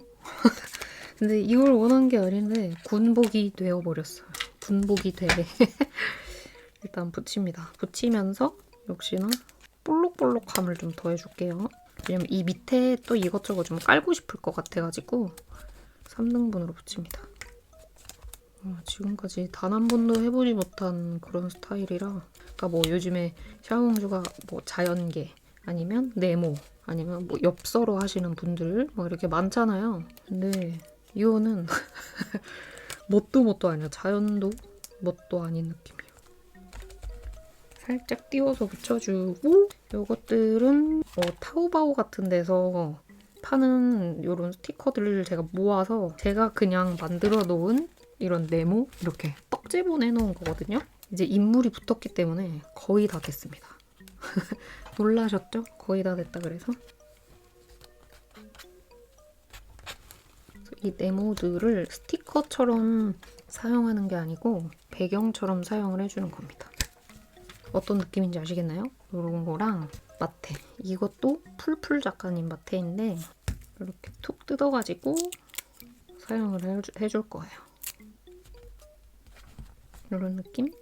근데 이걸 원한 게 아닌데 군복이 되어버렸어요. 군복이 되게. 일단 붙입니다. 붙이면서 역시나 볼록볼록함을 좀 더해줄게요. 왜냐면 이 밑에 또 이것저것 좀 깔고 싶을 것 같아가지고 3등분으로 붙입니다. 지금까지 단 한 번도 해보지 못한 그런 스타일이라 그러니까 뭐 요즘에 샤오홍주가 뭐 자연계 아니면 네모 아니면 뭐 엽서로 하시는 분들 뭐 이렇게 많잖아요. 근데 이거는 뭣도 아니야. 자연도 뭣도 아닌 느낌이에요. 살짝 띄워서 붙여주고 이것들은 타오바오 같은 데서 파는 이런 스티커들을 제가 모아서 제가 그냥 만들어 놓은 이런 네모 이렇게 떡제본 해놓은 거거든요. 이제 인물이 붙었기 때문에 거의 다 됐습니다. 놀라셨죠? 거의 다 됐다 그래서. 이 네모들을 스티커처럼 사용하는 게 아니고 배경처럼 사용을 해주는 겁니다. 어떤 느낌인지 아시겠나요? 이런 거랑 마테. 이것도 풀풀 작가님 마테인데 이렇게 툭 뜯어가지고 사용을 해줄 거예요. 이런 느낌?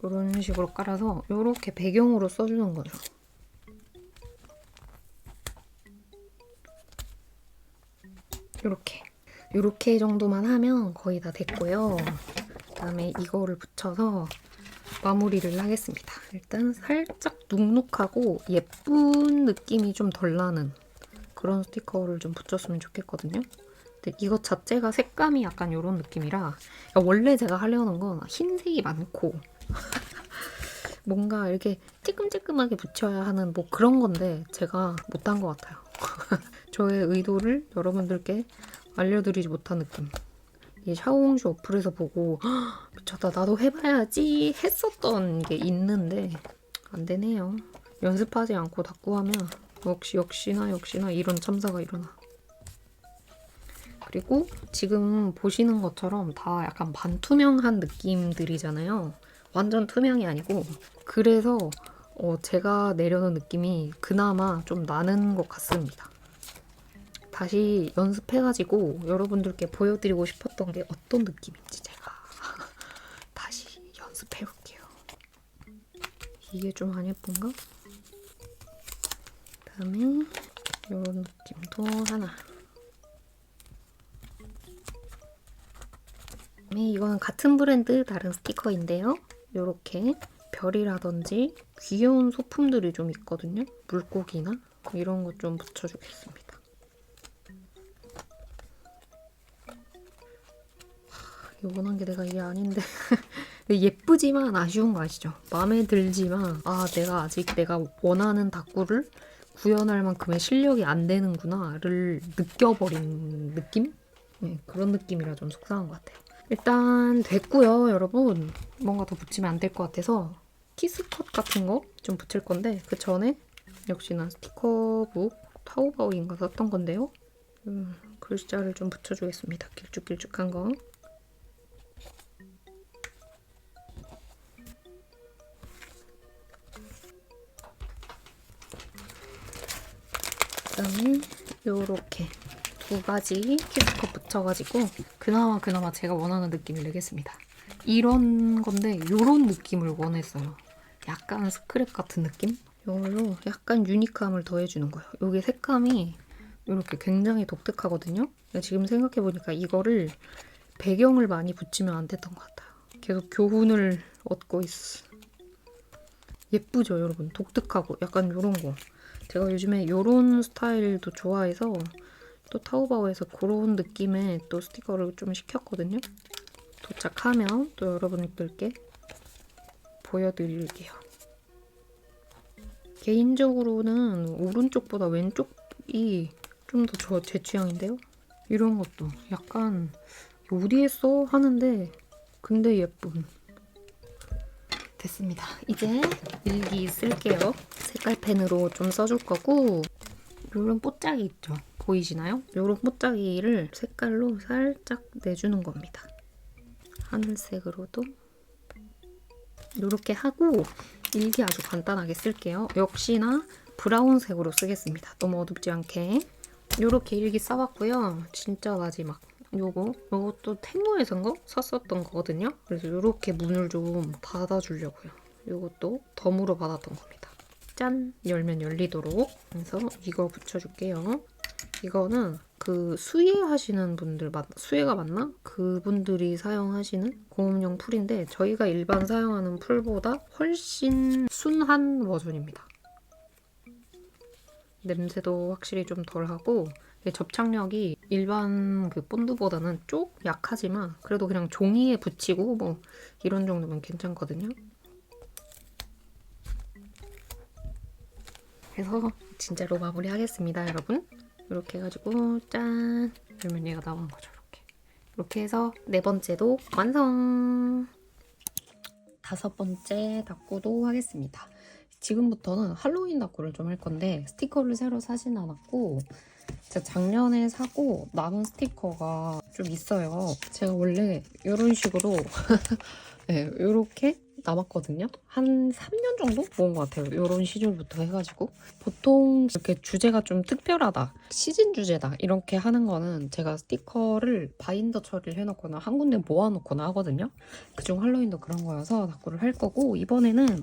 이런 식으로 깔아서 이렇게 배경으로 써주는 거죠. 이렇게 정도만 하면 거의 다 됐고요. 그다음에 이거를 붙여서 마무리를 하겠습니다. 일단 살짝 눅눅하고 예쁜 느낌이 좀 덜 나는 그런 스티커를 좀 붙였으면 좋겠거든요. 근데 이것 자체가 색감이 약간 이런 느낌이라 그러니까 원래 제가 하려는 건 흰색이 많고 뭔가 이렇게 찌끔찌끔하게 붙여야 하는 뭐 그런 건데 제가 못한 것 같아요. 저의 의도를 여러분들께 알려드리지 못한 느낌. 이 샤오홍슈 어플에서 보고 미쳤다 나도 해봐야지 했었던 게 있는데 안 되네요. 연습하지 않고 닦고 하면 역시나 이런 참사가 일어나. 그리고 지금 보시는 것처럼 다 약간 반투명한 느낌들이잖아요. 완전 투명이 아니고 그래서 제가 내려놓은 느낌이 그나마 좀 나는 것 같습니다. 다시 연습해가지고 여러분들께 보여드리고 싶었던 게 어떤 느낌인지 제가 다시 연습해볼게요. 이게 좀 안 예쁜가? 그다음에 이런 느낌도 하나. 그다음에 이거는 같은 브랜드 다른 스티커인데요. 이렇게 별이라든지 귀여운 소품들이 좀 있거든요. 물고기나 이런 거 좀 붙여주겠습니다. 원한 게 내가 이게 아닌데 근데 예쁘지만 아쉬운 거 아시죠? 마음에 들지만 내가 원하는 다꾸를 구현할 만큼의 실력이 안 되는구나를 느껴버린 느낌? 네, 그런 느낌이라 좀 속상한 것 같아요. 일단 됐고요, 여러분. 뭔가 더 붙이면 안 될 것 같아서 키스컷 같은 거 좀 붙일 건데 그 전에 역시나 스티커북 타오바오인가 샀던 건데요. 글자를 좀 붙여주겠습니다. 길쭉길쭉한 거. 그다음에 요렇게 두 가지 키스컷 붙여가지고 그나마 제가 원하는 느낌을 내겠습니다. 이런 건데 요런 느낌을 원했어요. 약간 스크랩 같은 느낌? 이걸로 약간 유니크함을 더해주는 거예요. 이게 색감이 이렇게 굉장히 독특하거든요. 지금 생각해보니까 이거를 배경을 많이 붙이면 안 됐던 것 같아요. 계속 교훈을 얻고 있어. 예쁘죠, 여러분? 독특하고 약간 이런 거. 제가 요즘에 이런 스타일도 좋아해서 또 타오바오에서 그런 느낌의 또 스티커를 좀 시켰거든요. 도착하면 또 여러분들께 보여드릴게요. 개인적으로는 오른쪽보다 왼쪽이 좀 더 제 취향인데요. 이런 것도 약간 어디에 써? 하는데 근데 예쁜. 됐습니다. 이제 일기 쓸게요. 색깔펜으로 좀 써줄 거고 이런 뽀짝이 있죠? 보이시나요? 이런 뽀짝이를 색깔로 살짝 내주는 겁니다. 하늘색으로도 이렇게 하고 일기 아주 간단하게 쓸게요. 역시나 브라운색으로 쓰겠습니다. 너무 어둡지 않게. 이렇게 일기 써봤고요. 진짜 마지막 요것도 테무에서인가? 샀었던 거거든요. 그래서 이렇게 문을 좀 닫아주려고요. 요것도 덤으로 받았던 겁니다. 짠! 열면 열리도록. 그래서 이거 붙여줄게요. 이거는 그 수예하시는 분들, 수예가 맞나? 그분들이 사용하시는 공업용 풀인데 저희가 일반 사용하는 풀보다 훨씬 순한 버전입니다. 냄새도 확실히 좀 덜하고 접착력이 일반 그 본드보다는 쪽 약하지만 그래도 그냥 종이에 붙이고 뭐 이런 정도면 괜찮거든요. 해서 진짜로 마무리하겠습니다, 여러분. 이렇게 해가지고 짠! 그러면 얘가 나오는 거죠, 이렇게. 이렇게 해서 네 번째도 완성! 다섯 번째 다꾸도 하겠습니다. 지금부터는 할로윈 다꾸를 좀 할 건데 스티커를 새로 사진 않았고 제가 작년에 사고 남은 스티커가 좀 있어요. 제가 원래 이런 식으로 네, 이렇게 남았거든요. 한 3년 정도 모은 것 같아요. 이런 시절부터 해가지고 보통 이렇게 주제가 좀 특별하다, 시즌 주제다 이렇게 하는 거는 제가 스티커를 바인더 처리를 해놓거나 한 군데 모아놓거나 하거든요. 그중 할로윈도 그런 거여서 다꾸를 할 거고 이번에는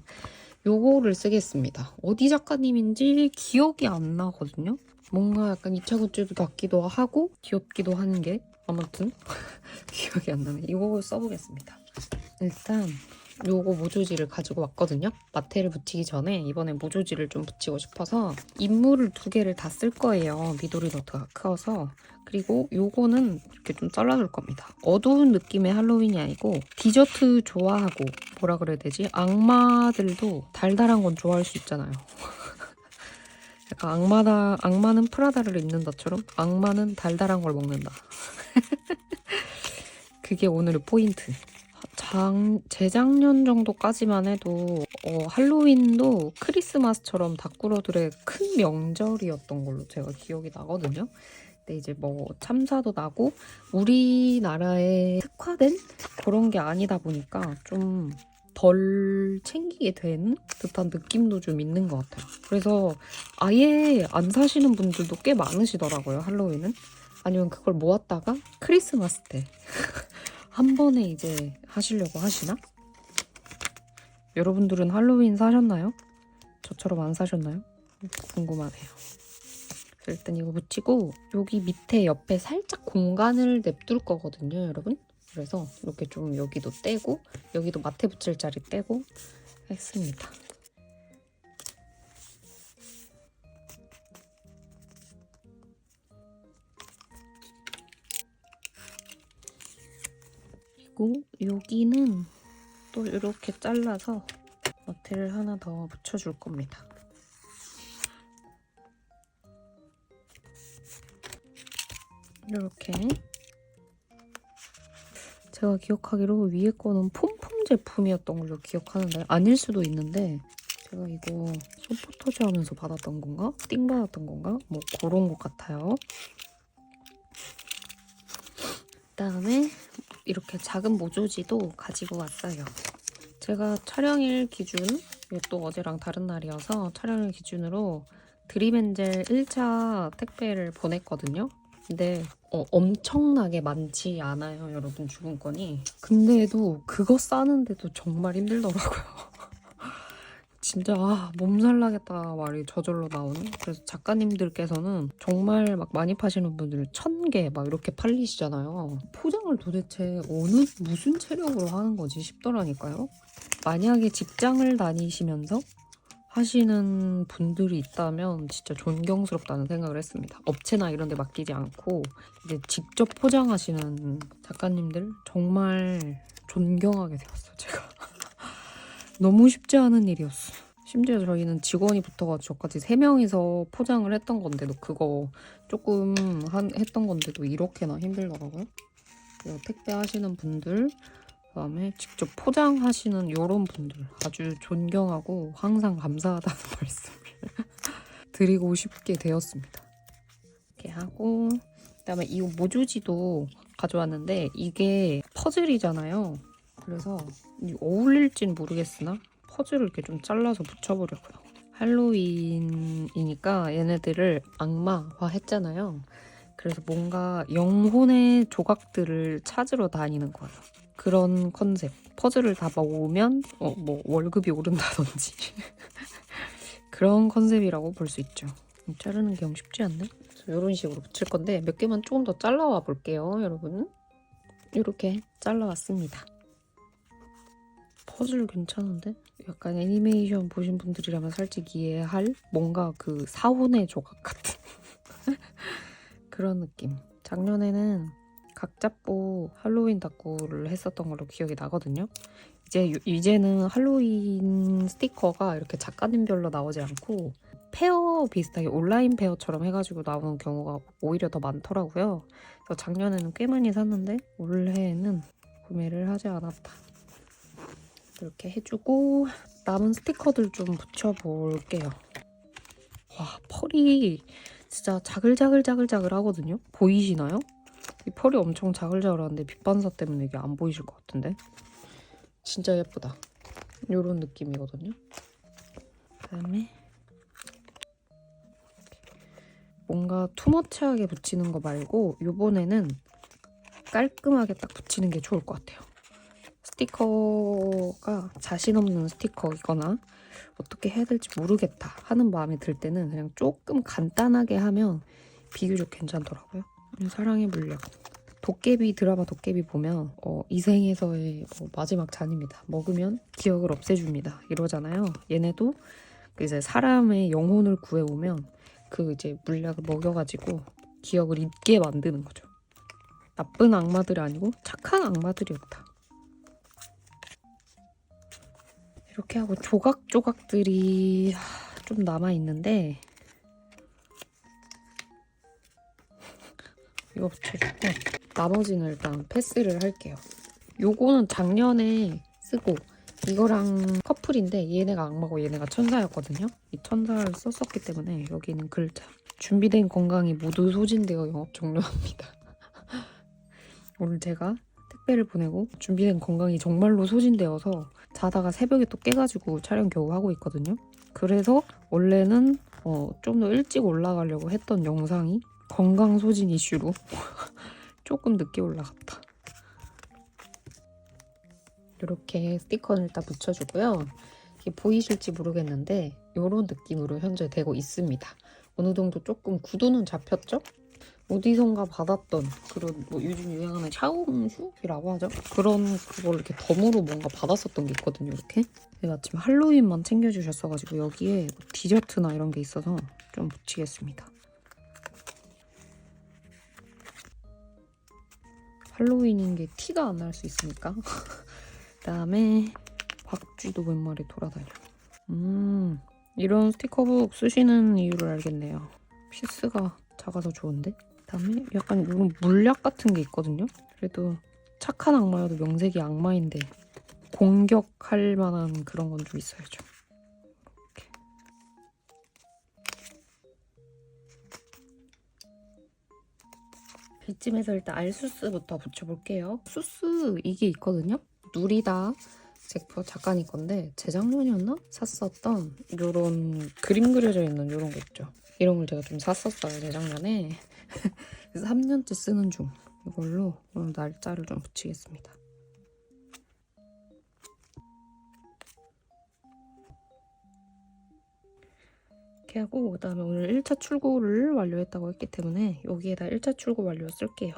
요거를 쓰겠습니다. 어디 작가님인지 기억이 안 나거든요. 뭔가 약간 2차 굿즈 같기도 하고 귀엽기도 하는 게 아무튼 기억이 안 나네. 이거 써보겠습니다. 일단 요거 모조지를 가지고 왔거든요. 마테를 붙이기 전에 이번에 모조지를 좀 붙이고 싶어서 인물을 2개를 다 쓸 거예요. 미도리 노트가 커서. 그리고 요거는 이렇게 좀 잘라줄 겁니다. 어두운 느낌의 할로윈이 아니고 디저트 좋아하고 뭐라 그래야 되지? 악마들도 달달한 건 좋아할 수 있잖아요. 약간 악마는 프라다를 입는다처럼 악마는 달달한 걸 먹는다. 그게 오늘의 포인트. 재작년 정도까지만 해도 할로윈도 크리스마스처럼 다꾸러들의 큰 명절이었던 걸로 제가 기억이 나거든요. 근데 이제 뭐 참사도 나고 우리나라에 특화된 그런 게 아니다 보니까 좀 덜 챙기게 된 듯한 느낌도 좀 있는 것 같아요. 그래서 아예 안 사시는 분들도 꽤 많으시더라고요, 할로윈은. 아니면 그걸 모았다가 크리스마스 때 한 번에 이제 하시려고 하시나? 여러분들은 할로윈 사셨나요? 저처럼 안 사셨나요? 궁금하네요. 일단 이거 붙이고 여기 밑에 옆에 살짝 공간을 냅둘 거거든요, 여러분. 그래서 이렇게 좀 여기도 떼고 여기도 마테 붙일 자리 떼고 했습니다. 그리고 여기는 또 이렇게 잘라서 마테를 하나 더 붙여줄 겁니다. 이렇게 제가 기억하기로 위에 거는 폼폼 제품이었던 걸로 기억하는데 아닐 수도 있는데 제가 이거 소포터즈 하면서 받았던 건가? 띵 받았던 건가? 뭐 그런 것 같아요. 그다음에 이렇게 작은 모조지도 가지고 왔어요. 제가 촬영일 기준, 또 어제랑 다른 날이어서 촬영일 기준으로 드림엔젤 1차 택배를 보냈거든요. 근데 엄청나게 많지 않아요, 여러분, 주문건이. 근데도 그거 싸는데도 정말 힘들더라고요. 진짜 몸살 나겠다 말이 저절로 나오는. 그래서 작가님들께서는 정말 막 많이 파시는 분들 1000개 막 이렇게 팔리시잖아요. 포장을 도대체 무슨 체력으로 하는 거지 싶더라니까요. 만약에 직장을 다니시면서 하시는 분들이 있다면 진짜 존경스럽다는 생각을 했습니다. 업체나 이런 데 맡기지 않고 이제 직접 포장하시는 작가님들 정말 존경하게 되었어요, 제가. 너무 쉽지 않은 일이었어. 심지어 저희는 직원이 붙어가지고 저까지 3명이서 포장을 했던 건데도 그거 조금 했던 건데도 이렇게나 힘들더라고요. 택배 하시는 분들, 그다음에 직접 포장하시는 이런 분들 아주 존경하고 항상 감사하다는 말씀을 드리고 싶게 되었습니다. 이렇게 하고 그다음에 이 모조지도 가져왔는데 이게 퍼즐이잖아요. 그래서 어울릴진 모르겠으나 퍼즐을 이렇게 좀 잘라서 붙여보려고요. 할로윈이니까 얘네들을 악마화 했잖아요. 그래서 뭔가 영혼의 조각들을 찾으러 다니는 거예요. 그런 컨셉. 퍼즐을 다 모으면 뭐 월급이 오른다든지 그런 컨셉이라고 볼 수 있죠. 자르는 게 쉽지 않네. 이런 식으로 붙일 건데 몇 개만 조금 더 잘라와 볼게요, 여러분. 이렇게 잘라왔습니다. 퍼즐 괜찮은데? 약간 애니메이션 보신 분들이라면 살짝 이해할 뭔가 그 사원의 조각 같은 그런 느낌. 작년에는 각잡보 할로윈 다꾸를 했었던 걸로 기억이 나거든요. 이제는 할로윈 스티커가 이렇게 작가님별로 나오지 않고 페어 비슷하게 온라인 페어처럼 해가지고 나오는 경우가 오히려 더 많더라고요. 그래서 작년에는 꽤 많이 샀는데 올해는 구매를 하지 않았다. 이렇게 해주고 남은 스티커들 좀 붙여볼게요. 와, 펄이 진짜 자글자글 하거든요. 보이시나요? 이 펄이 엄청 자글자글한데 빛 반사 때문에 이게 안 보이실 것 같은데 진짜 예쁘다. 이런 느낌이거든요. 그다음에 뭔가 투머치하게 붙이는 거 말고 이번에는 깔끔하게 딱 붙이는 게 좋을 것 같아요. 스티커가 자신 없는 스티커이거나 어떻게 해야 될지 모르겠다 하는 마음이 들 때는 그냥 조금 간단하게 하면 비교적 괜찮더라고요. 사랑의 물약. 도깨비 드라마 도깨비 보면 이생에서의 마지막 잔입니다. 먹으면 기억을 없애줍니다. 이러잖아요. 얘네도 이제 사람의 영혼을 구해오면 그 이제 물약을 먹여가지고 기억을 잊게 만드는 거죠. 나쁜 악마들이 아니고 착한 악마들이었다. 이렇게 하고 조각조각들이 좀 남아있는데 이거 붙여주고 나머지는 일단 패스를 할게요. 요거는 작년에 쓰고 이거랑 커플인데 얘네가 악마고 얘네가 천사였거든요. 이 천사를 썼었기 때문에 여기는 글자 준비된 건강이 모두 소진되어 영업 종료합니다. 오늘 제가 택배를 보내고 준비된 건강이 정말로 소진되어서 자다가 새벽에 또 깨가지고 촬영 겨우 하고 있거든요. 그래서 원래는 좀 더 일찍 올라가려고 했던 영상이 건강 소진 이슈로 조금 늦게 올라갔다. 이렇게 스티커를 일단 붙여주고요. 이게 보이실지 모르겠는데 이런 느낌으로 현재 되고 있습니다. 어느 정도 조금 구도는 잡혔죠? 어디선가 받았던 그런 요즘 유행하는 샤오홈슈라고 하죠? 그걸 이렇게 덤으로 뭔가 받았었던 게 있거든요. 이렇게 제가 지금 할로윈만 챙겨주셨어가지고 여기에 디저트나 이런 게 있어서 좀 붙이겠습니다. 할로윈인 게 티가 안 날 수 있으니까. 그다음에 박쥐도 몇 마리 돌아다녀. 이런 스티커북 쓰시는 이유를 알겠네요. 피스가 작아서 좋은데? 그다음에 약간 이런 물약 같은 게 있거든요. 그래도 착한 악마여도 명색이 악마인데 공격할 만한 그런 건 좀 있어야죠. 이렇게. 이쯤에서 일단 알수스부터 붙여볼게요. 수스 이게 있거든요. 누리다 제프 작가님 건데 재작년이었나? 샀었던 이런 그림 그려져 있는 이런 거 있죠. 이런 걸 제가 좀 샀었어요. 재작년에. 그래서 3년째 쓰는 중. 이걸로 오늘 날짜를 좀 붙이겠습니다. 이렇게 하고 그다음에 오늘 1차 출고를 완료했다고 했기 때문에 여기에다 1차 출고 완료 쓸게요.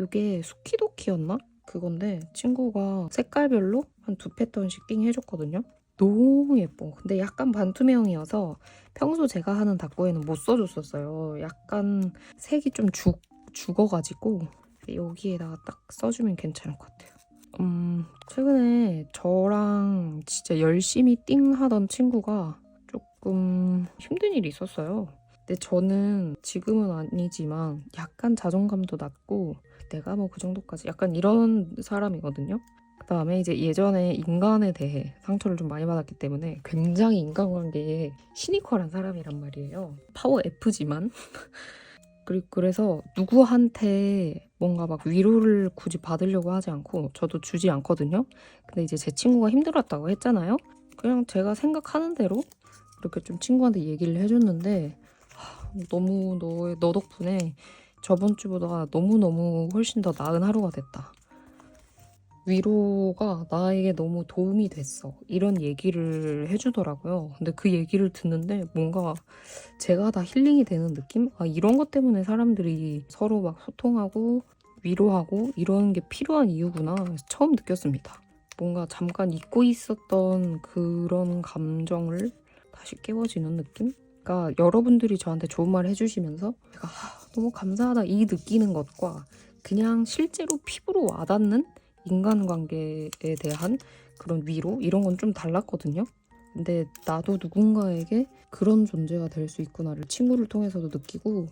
이게 수키도키였나? 그건데 친구가 색깔별로 한 2패턴씩 띵 해줬거든요. 너무 예뻐. 근데 약간 반투명이어서 평소 제가 하는 다꾸에는 못 써줬었어요. 약간 색이 좀 죽어가지고 여기에다가 딱 써주면 괜찮을 것 같아요. 최근에 저랑 진짜 열심히 띵 하던 친구가 조금 힘든 일이 있었어요. 근데 저는 지금은 아니지만 약간 자존감도 낮고 내가 뭐 그 정도까지 약간 이런 사람이거든요. 그다음에 이제 예전에 인간에 대해 상처를 좀 많이 받았기 때문에 굉장히 인간관계에 시니컬한 사람이란 말이에요. 파워 F지만 그래서 누구한테 뭔가 막 위로를 굳이 받으려고 하지 않고 저도 주지 않거든요. 근데 이제 제 친구가 힘들었다고 했잖아요. 그냥 제가 생각하는 대로 이렇게 좀 친구한테 얘기를 해줬는데 너무 너 덕분에 저번 주보다 너무너무 훨씬 더 나은 하루가 됐다. 위로가 나에게 너무 도움이 됐어. 이런 얘기를 해주더라고요. 근데 그 얘기를 듣는데 뭔가 제가 다 힐링이 되는 느낌? 이런 것 때문에 사람들이 서로 막 소통하고 위로하고 이런 게 필요한 이유구나. 처음 느꼈습니다. 뭔가 잠깐 잊고 있었던 그런 감정을 다시 깨워지는 느낌? 그러니까 여러분들이 저한테 좋은 말 해주시면서 제가 너무 감사하다 이 느끼는 것과 그냥 실제로 피부로 와닿는 인간관계에 대한 그런 위로 이런 건 좀 달랐거든요. 근데 나도 누군가에게 그런 존재가 될 수 있구나를 친구를 통해서도 느끼고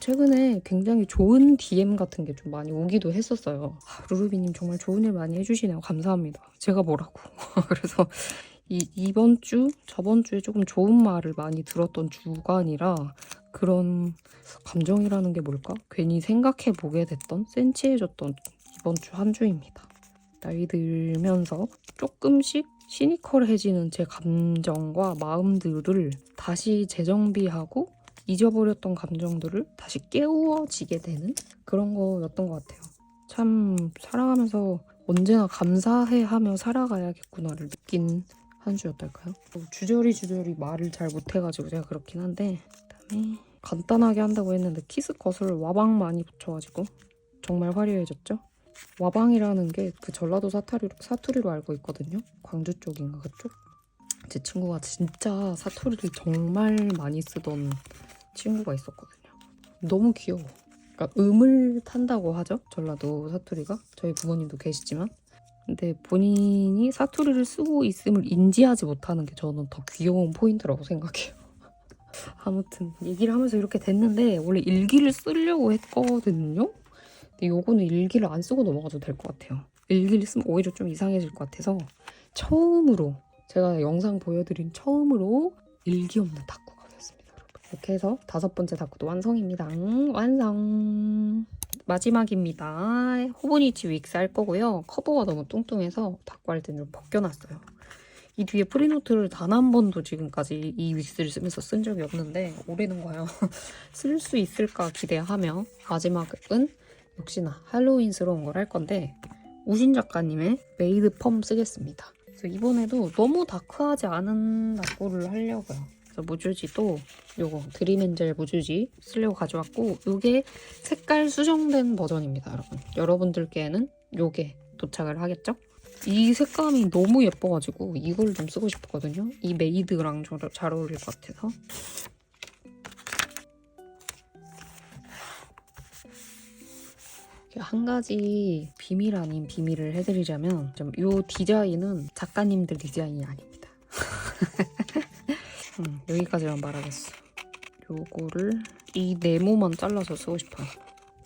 최근에 굉장히 좋은 DM 같은 게 좀 많이 오기도 했었어요. 루루비님 정말 좋은 일 많이 해주시네요. 감사합니다. 제가 뭐라고. 그래서 이번 주, 저번 주에 조금 좋은 말을 많이 들었던 주간이라 그런 감정이라는 게 뭘까? 괜히 생각해보게 됐던, 센치해졌던 이번 주 한 주입니다. 나이 들면서 조금씩 시니컬해지는 제 감정과 마음들을 다시 재정비하고 잊어버렸던 감정들을 다시 깨우어지게 되는 그런 거였던 것 같아요. 참 살아가면서 언제나 감사해하며 살아가야겠구나를 느낀 한 주였달까요? 주저리 말을 잘 못해가지고 제가 그렇긴 한데 그다음에 간단하게 한다고 했는데 키스컷을 와방 많이 붙여가지고 정말 화려해졌죠? 와방이라는 게 그 전라도 사투리로 알고 있거든요. 광주 쪽인가 그쪽? 제 친구가 진짜 사투리를 정말 많이 쓰던 친구가 있었거든요. 너무 귀여워. 그러니까 음을 탄다고 하죠. 전라도 사투리가. 저희 부모님도 계시지만. 근데 본인이 사투리를 쓰고 있음을 인지하지 못하는 게 저는 더 귀여운 포인트라고 생각해요. 아무튼 얘기를 하면서 이렇게 됐는데 원래 일기를 쓰려고 했거든요. 근데 요거는 일기를 안 쓰고 넘어가도 될 것 같아요. 일기를 쓰면 오히려 좀 이상해질 것 같아서 처음으로 제가 영상 보여드린 처음으로 일기 없는 다꾸가 되었습니다. 여러분. 이렇게 해서 5번째 다꾸도 완성입니다. 완성! 마지막입니다. 호브니치 윅스 할 거고요. 커버가 너무 뚱뚱해서 다꾸 할 때는 좀 벗겨놨어요. 이 뒤에 프리노트를 단 한 번도 지금까지 이 윅스를 쓰면서 쓴 적이 없는데 올해는 과연 쓸 수 있을까 기대하며 마지막은 역시나 할로윈스러운 걸 할 건데 우신 작가님의 메이드 펌 쓰겠습니다. 그래서 이번에도 너무 다크하지 않은 다꾸를 하려고요. 그래서 무주지도 요거 드림엔젤 무주지 쓰려고 가져왔고 요게 색깔 수정된 버전입니다. 여러분. 여러분들께는 요게 도착을 하겠죠? 이 색감이 너무 예뻐가지고 이걸 좀 쓰고 싶었거든요. 이 메이드랑 잘 어울릴 것 같아서. 한 가지 비밀 아닌 비밀을 해드리자면 좀 이 디자인은 작가님들 디자인이 아닙니다. 여기까지만 말하겠어. 요거를 이 네모만 잘라서 쓰고 싶어요.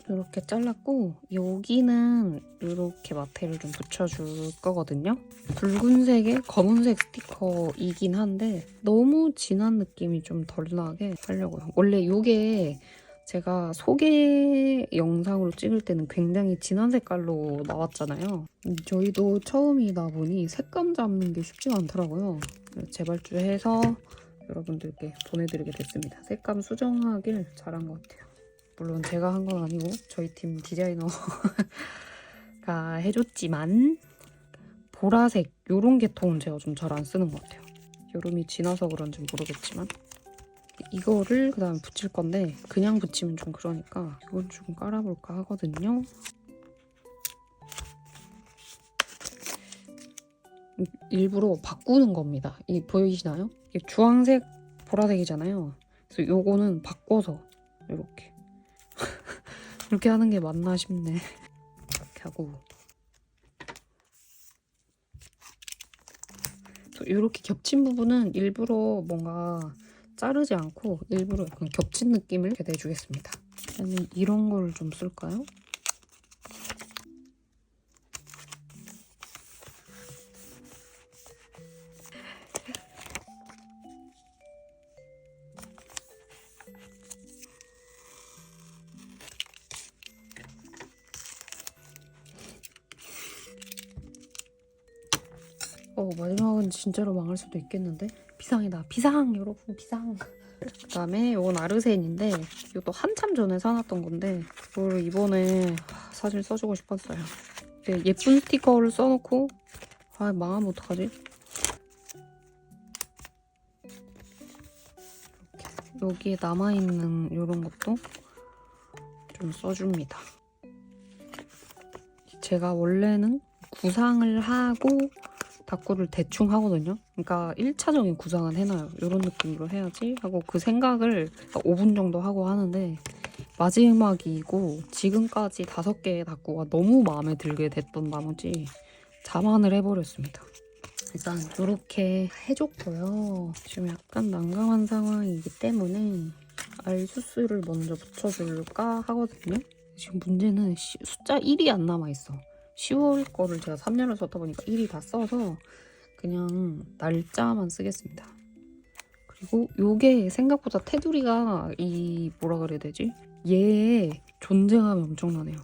이렇게 잘랐고 여기는 이렇게 마테를 좀 붙여줄 거거든요. 붉은색에 검은색 스티커이긴 한데 너무 진한 느낌이 좀 덜 나게 하려고요. 원래 이게 제가 소개 영상으로 찍을 때는 굉장히 진한 색깔로 나왔잖아요. 저희도 처음이다 보니 색감 잡는 게 쉽지가 않더라고요. 재발주해서 여러분들께 보내드리게 됐습니다. 색감 수정하길 잘한 것 같아요. 물론 제가 한 건 아니고 저희 팀 디자이너가 해줬지만 보라색 요런 계통은 제가 좀 잘 안 쓰는 것 같아요. 여름이 지나서 그런지 모르겠지만 이거를 그 다음에 붙일 건데 그냥 붙이면 좀 그러니까 이걸 좀 깔아볼까 하거든요. 일부러 바꾸는 겁니다. 이 보이시나요? 이게 주황색, 보라색이잖아요. 그래서 요거는 바꿔서 이렇게 이렇게 하는 게 맞나 싶네. 이렇게 하고 이렇게 겹친 부분은 일부러 뭔가 자르지 않고 일부러 약간 겹친 느낌을 이렇게 내주겠습니다. 저는 이런 걸 좀 쓸까요? 마지막은 진짜로 망할 수도 있겠는데? 비상이다. 비상! 여러분 비상! 그 다음에 이건 아르센인데 이것도 한참 전에 사놨던 건데 이걸 이번에 사진 써주고 싶었어요. 예쁜 스티커를 써놓고 망하면 어떡하지? 이렇게 여기에 남아있는 이런 것도 좀 써줍니다. 제가 원래는 구상을 하고 다꾸를 대충 하거든요. 그러니까 1차적인 구상은 해놔요. 이런 느낌으로 해야지 하고 그 생각을 5분 정도 하고 하는데 마지막이고 지금까지 5개의 다꾸가 너무 마음에 들게 됐던 나머지 자만을 해버렸습니다. 일단 이렇게 해줬고요. 지금 약간 난감한 상황이기 때문에 알수스를 먼저 붙여줄까 하거든요. 지금 문제는 숫자 1이 안 남아있어. 10월 거를 제가 3년을 썼다 보니까 1이 다 써서 그냥 날짜만 쓰겠습니다. 그리고 요게 생각보다 테두리가 이 뭐라 그래야 되지? 얘의 존재감이 엄청나네요.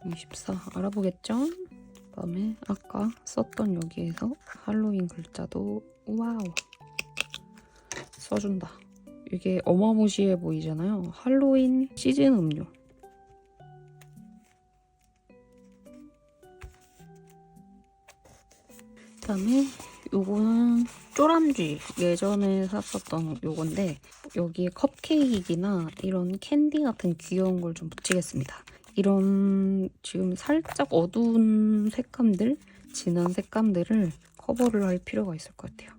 24 알아보겠죠? 그다음에 아까 썼던 여기에서 할로윈 글자도 와우 써준다. 이게 어마무시해 보이잖아요. 할로윈 시즌 음료. 그다음에 요거는 쪼람쥐 예전에 샀었던 요건데 여기에 컵케이크나 이런 캔디 같은 귀여운 걸 좀 붙이겠습니다. 이런 지금 살짝 어두운 색감들, 진한 색감들을 커버를 할 필요가 있을 것 같아요.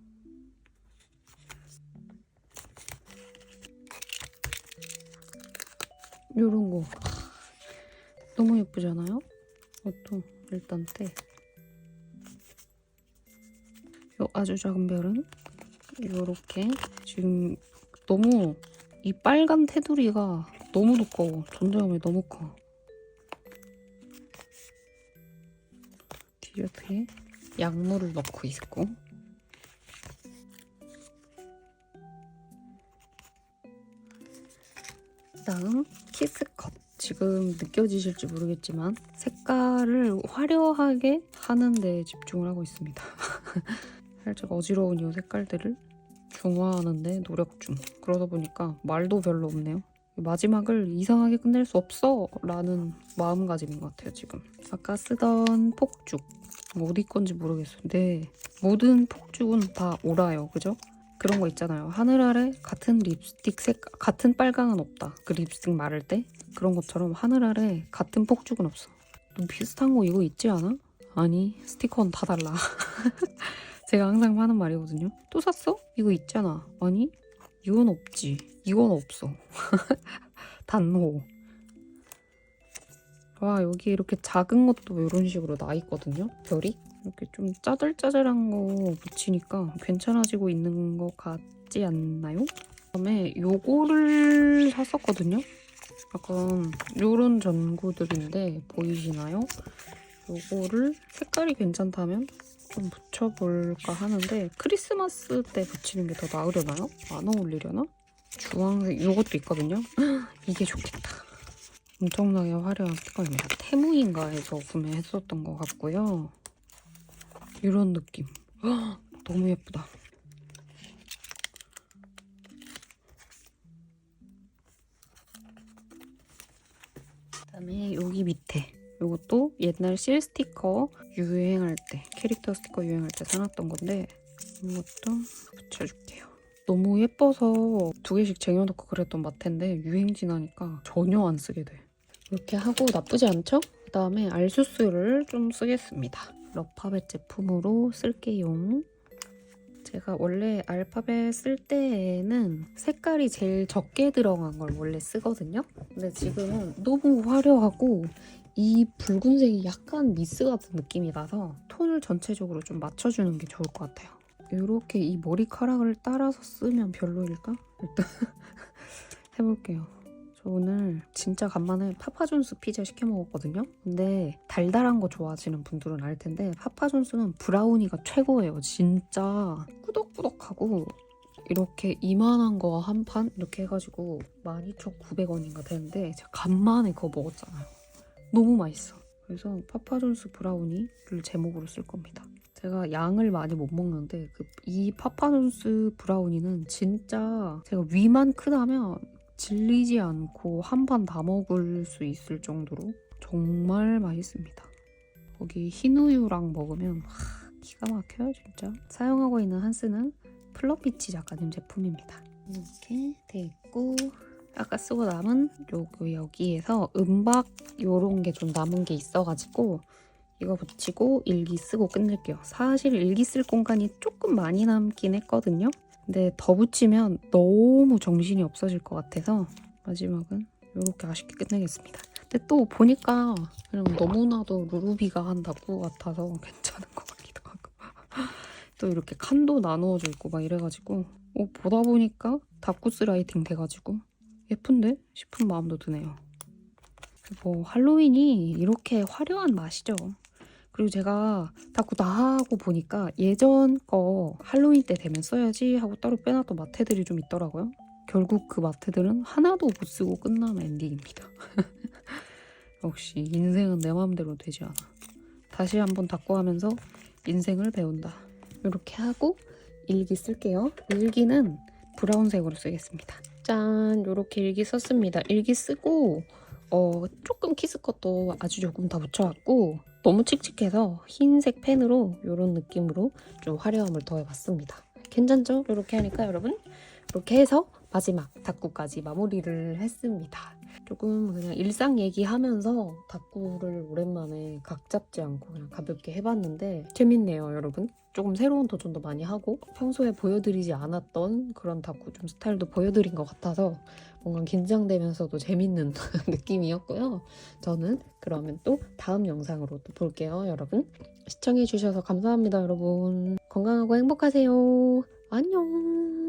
요런 거 너무 예쁘잖아요? 이것도 일단 떼. 요 아주 작은 별은 요렇게 지금 너무 이 빨간 테두리가 너무 두꺼워. 존재감이 너무 커. 디저트에 약물을 넣고 있고 그다음 키스컵. 지금 느껴지실지 모르겠지만 색깔을 화려하게 하는 데 집중을 하고 있습니다. 살짝 어지러운 이 색깔들을 중화하는 데 노력 중. 그러다 보니까 말도 별로 없네요. 마지막을 이상하게 끝낼 수 없어 라는 마음가짐인 것 같아요. 지금 아까 쓰던 폭죽 어디 건지 모르겠어요. 근데 모든 폭죽은 다 오라요. 그죠? 그런 거 있잖아요. 하늘 아래 같은 립스틱 색 같은 빨강은 없다. 그 립스틱 마를 때 그런 것처럼 하늘 아래 같은 폭죽은 없어. 좀 비슷한 거 이거 있지 않아? 아니 스티커는 다 달라. 제가 항상 하는 말이거든요. 또 샀어? 이거 있잖아. 아니 이건 없지. 이건 없어. 단호. 와 여기 이렇게 작은 것도 이런 식으로 나 있거든요. 별이 이렇게 좀 짜들짜들한 거 붙이니까 괜찮아지고 있는 것 같지 않나요? 그다음에 요거를 샀었거든요. 약간 요런 전구들인데 보이시나요? 요거를 색깔이 괜찮다면 좀 붙여볼까 하는데 크리스마스 때 붙이는 게 더 나으려나요? 안 어울리려나? 주황색 요것도 있거든요. 이게 좋겠다. 엄청나게 화려한 스티커입니다. 테무인가에서 구매했었던 것 같고요. 이런 느낌. 너무 예쁘다. 그다음에 여기 밑에 이것도 옛날 실 스티커 유행할 때 캐릭터 스티커 유행할 때 사놨던 건데 이것도 붙여줄게요. 너무 예뻐서 2개씩 쟁여놓고 그랬던 마테인데 유행 지나니까 전혀 안 쓰게 돼. 이렇게 하고 나쁘지 않죠? 그다음에 알수스를 좀 쓰겠습니다. 러파벳 제품으로 쓸게요. 제가 원래 알파벳 쓸 때에는 색깔이 제일 적게 들어간 걸 원래 쓰거든요. 근데 지금은 너무 화려하고 이 붉은색이 약간 미스 같은 느낌이 나서 톤을 전체적으로 좀 맞춰주는 게 좋을 것 같아요. 이렇게 이 머리카락을 따라서 쓰면 별로일까? 일단 해볼게요. 저 오늘 진짜 간만에 파파존스 피자 시켜 먹었거든요. 근데 달달한 거 좋아하시는 분들은 알 텐데 파파존스는 브라우니가 최고예요. 진짜 꾸덕꾸덕하고 이렇게 이만한 거 한 판 이렇게 해가지고 12,900원인가 되는데 제가 간만에 그거 먹었잖아요. 너무 맛있어. 그래서 파파존스 브라우니를 제목으로 쓸 겁니다. 제가 양을 많이 못 먹는데 이 파파존스 브라우니는 진짜 제가 위만 크다면 질리지 않고 한 판 다 먹을 수 있을 정도로 정말 맛있습니다. 거기 흰우유랑 먹으면 기가 막혀요 진짜. 사용하고 있는 한스는 플러피치 작가님 제품입니다. 이렇게 돼 있고 아까 쓰고 남은 여기에서 은박 요런 게 좀 남은 게 있어가지고 이거 붙이고 일기 쓰고 끝낼게요. 사실 일기 쓸 공간이 조금 많이 남긴 했거든요. 근데 더 붙이면 너무 정신이 없어질 것 같아서 마지막은 이렇게 아쉽게 끝내겠습니다. 근데 또 보니까 그냥 너무나도 루루비가 한 다꾸 같아서 괜찮은 것 같기도 하고 또 이렇게 칸도 나누어져 있고 막 이래가지고 보다 보니까 다꾸스 라이팅 돼가지고 예쁜데? 싶은 마음도 드네요. 뭐 할로윈이 이렇게 화려한 맛이죠. 그리고 제가 다꾸 다 하고 보니까 예전 거 할로윈 때 되면 써야지 하고 따로 빼놨던 마테들이 좀 있더라고요. 결국 그 마테들은 하나도 못 쓰고 끝나는 엔딩입니다. 역시 인생은 내 마음대로 되지 않아. 다시 한번 다꾸 하면서 인생을 배운다. 이렇게 하고 일기 쓸게요. 일기는 브라운색으로 쓰겠습니다. 짠! 이렇게 일기 썼습니다. 일기 쓰고 조금 키스컷도 아주 조금 더 붙여왔고 너무 칙칙해서 흰색 펜으로 이런 느낌으로 좀 화려함을 더해봤습니다. 괜찮죠? 이렇게 하니까 여러분 이렇게 해서 마지막 다꾸까지 마무리를 했습니다. 조금 그냥 일상 얘기하면서 다꾸를 오랜만에 각 잡지 않고 그냥 가볍게 해봤는데 재밌네요, 여러분. 조금 새로운 도전도 많이 하고 평소에 보여드리지 않았던 그런 다꾸 좀 스타일도 보여드린 것 같아서 뭔가 긴장되면서도 재밌는 느낌이었고요. 저는 그러면 또 다음 영상으로 또 볼게요, 여러분. 시청해주셔서 감사합니다, 여러분. 건강하고 행복하세요. 안녕.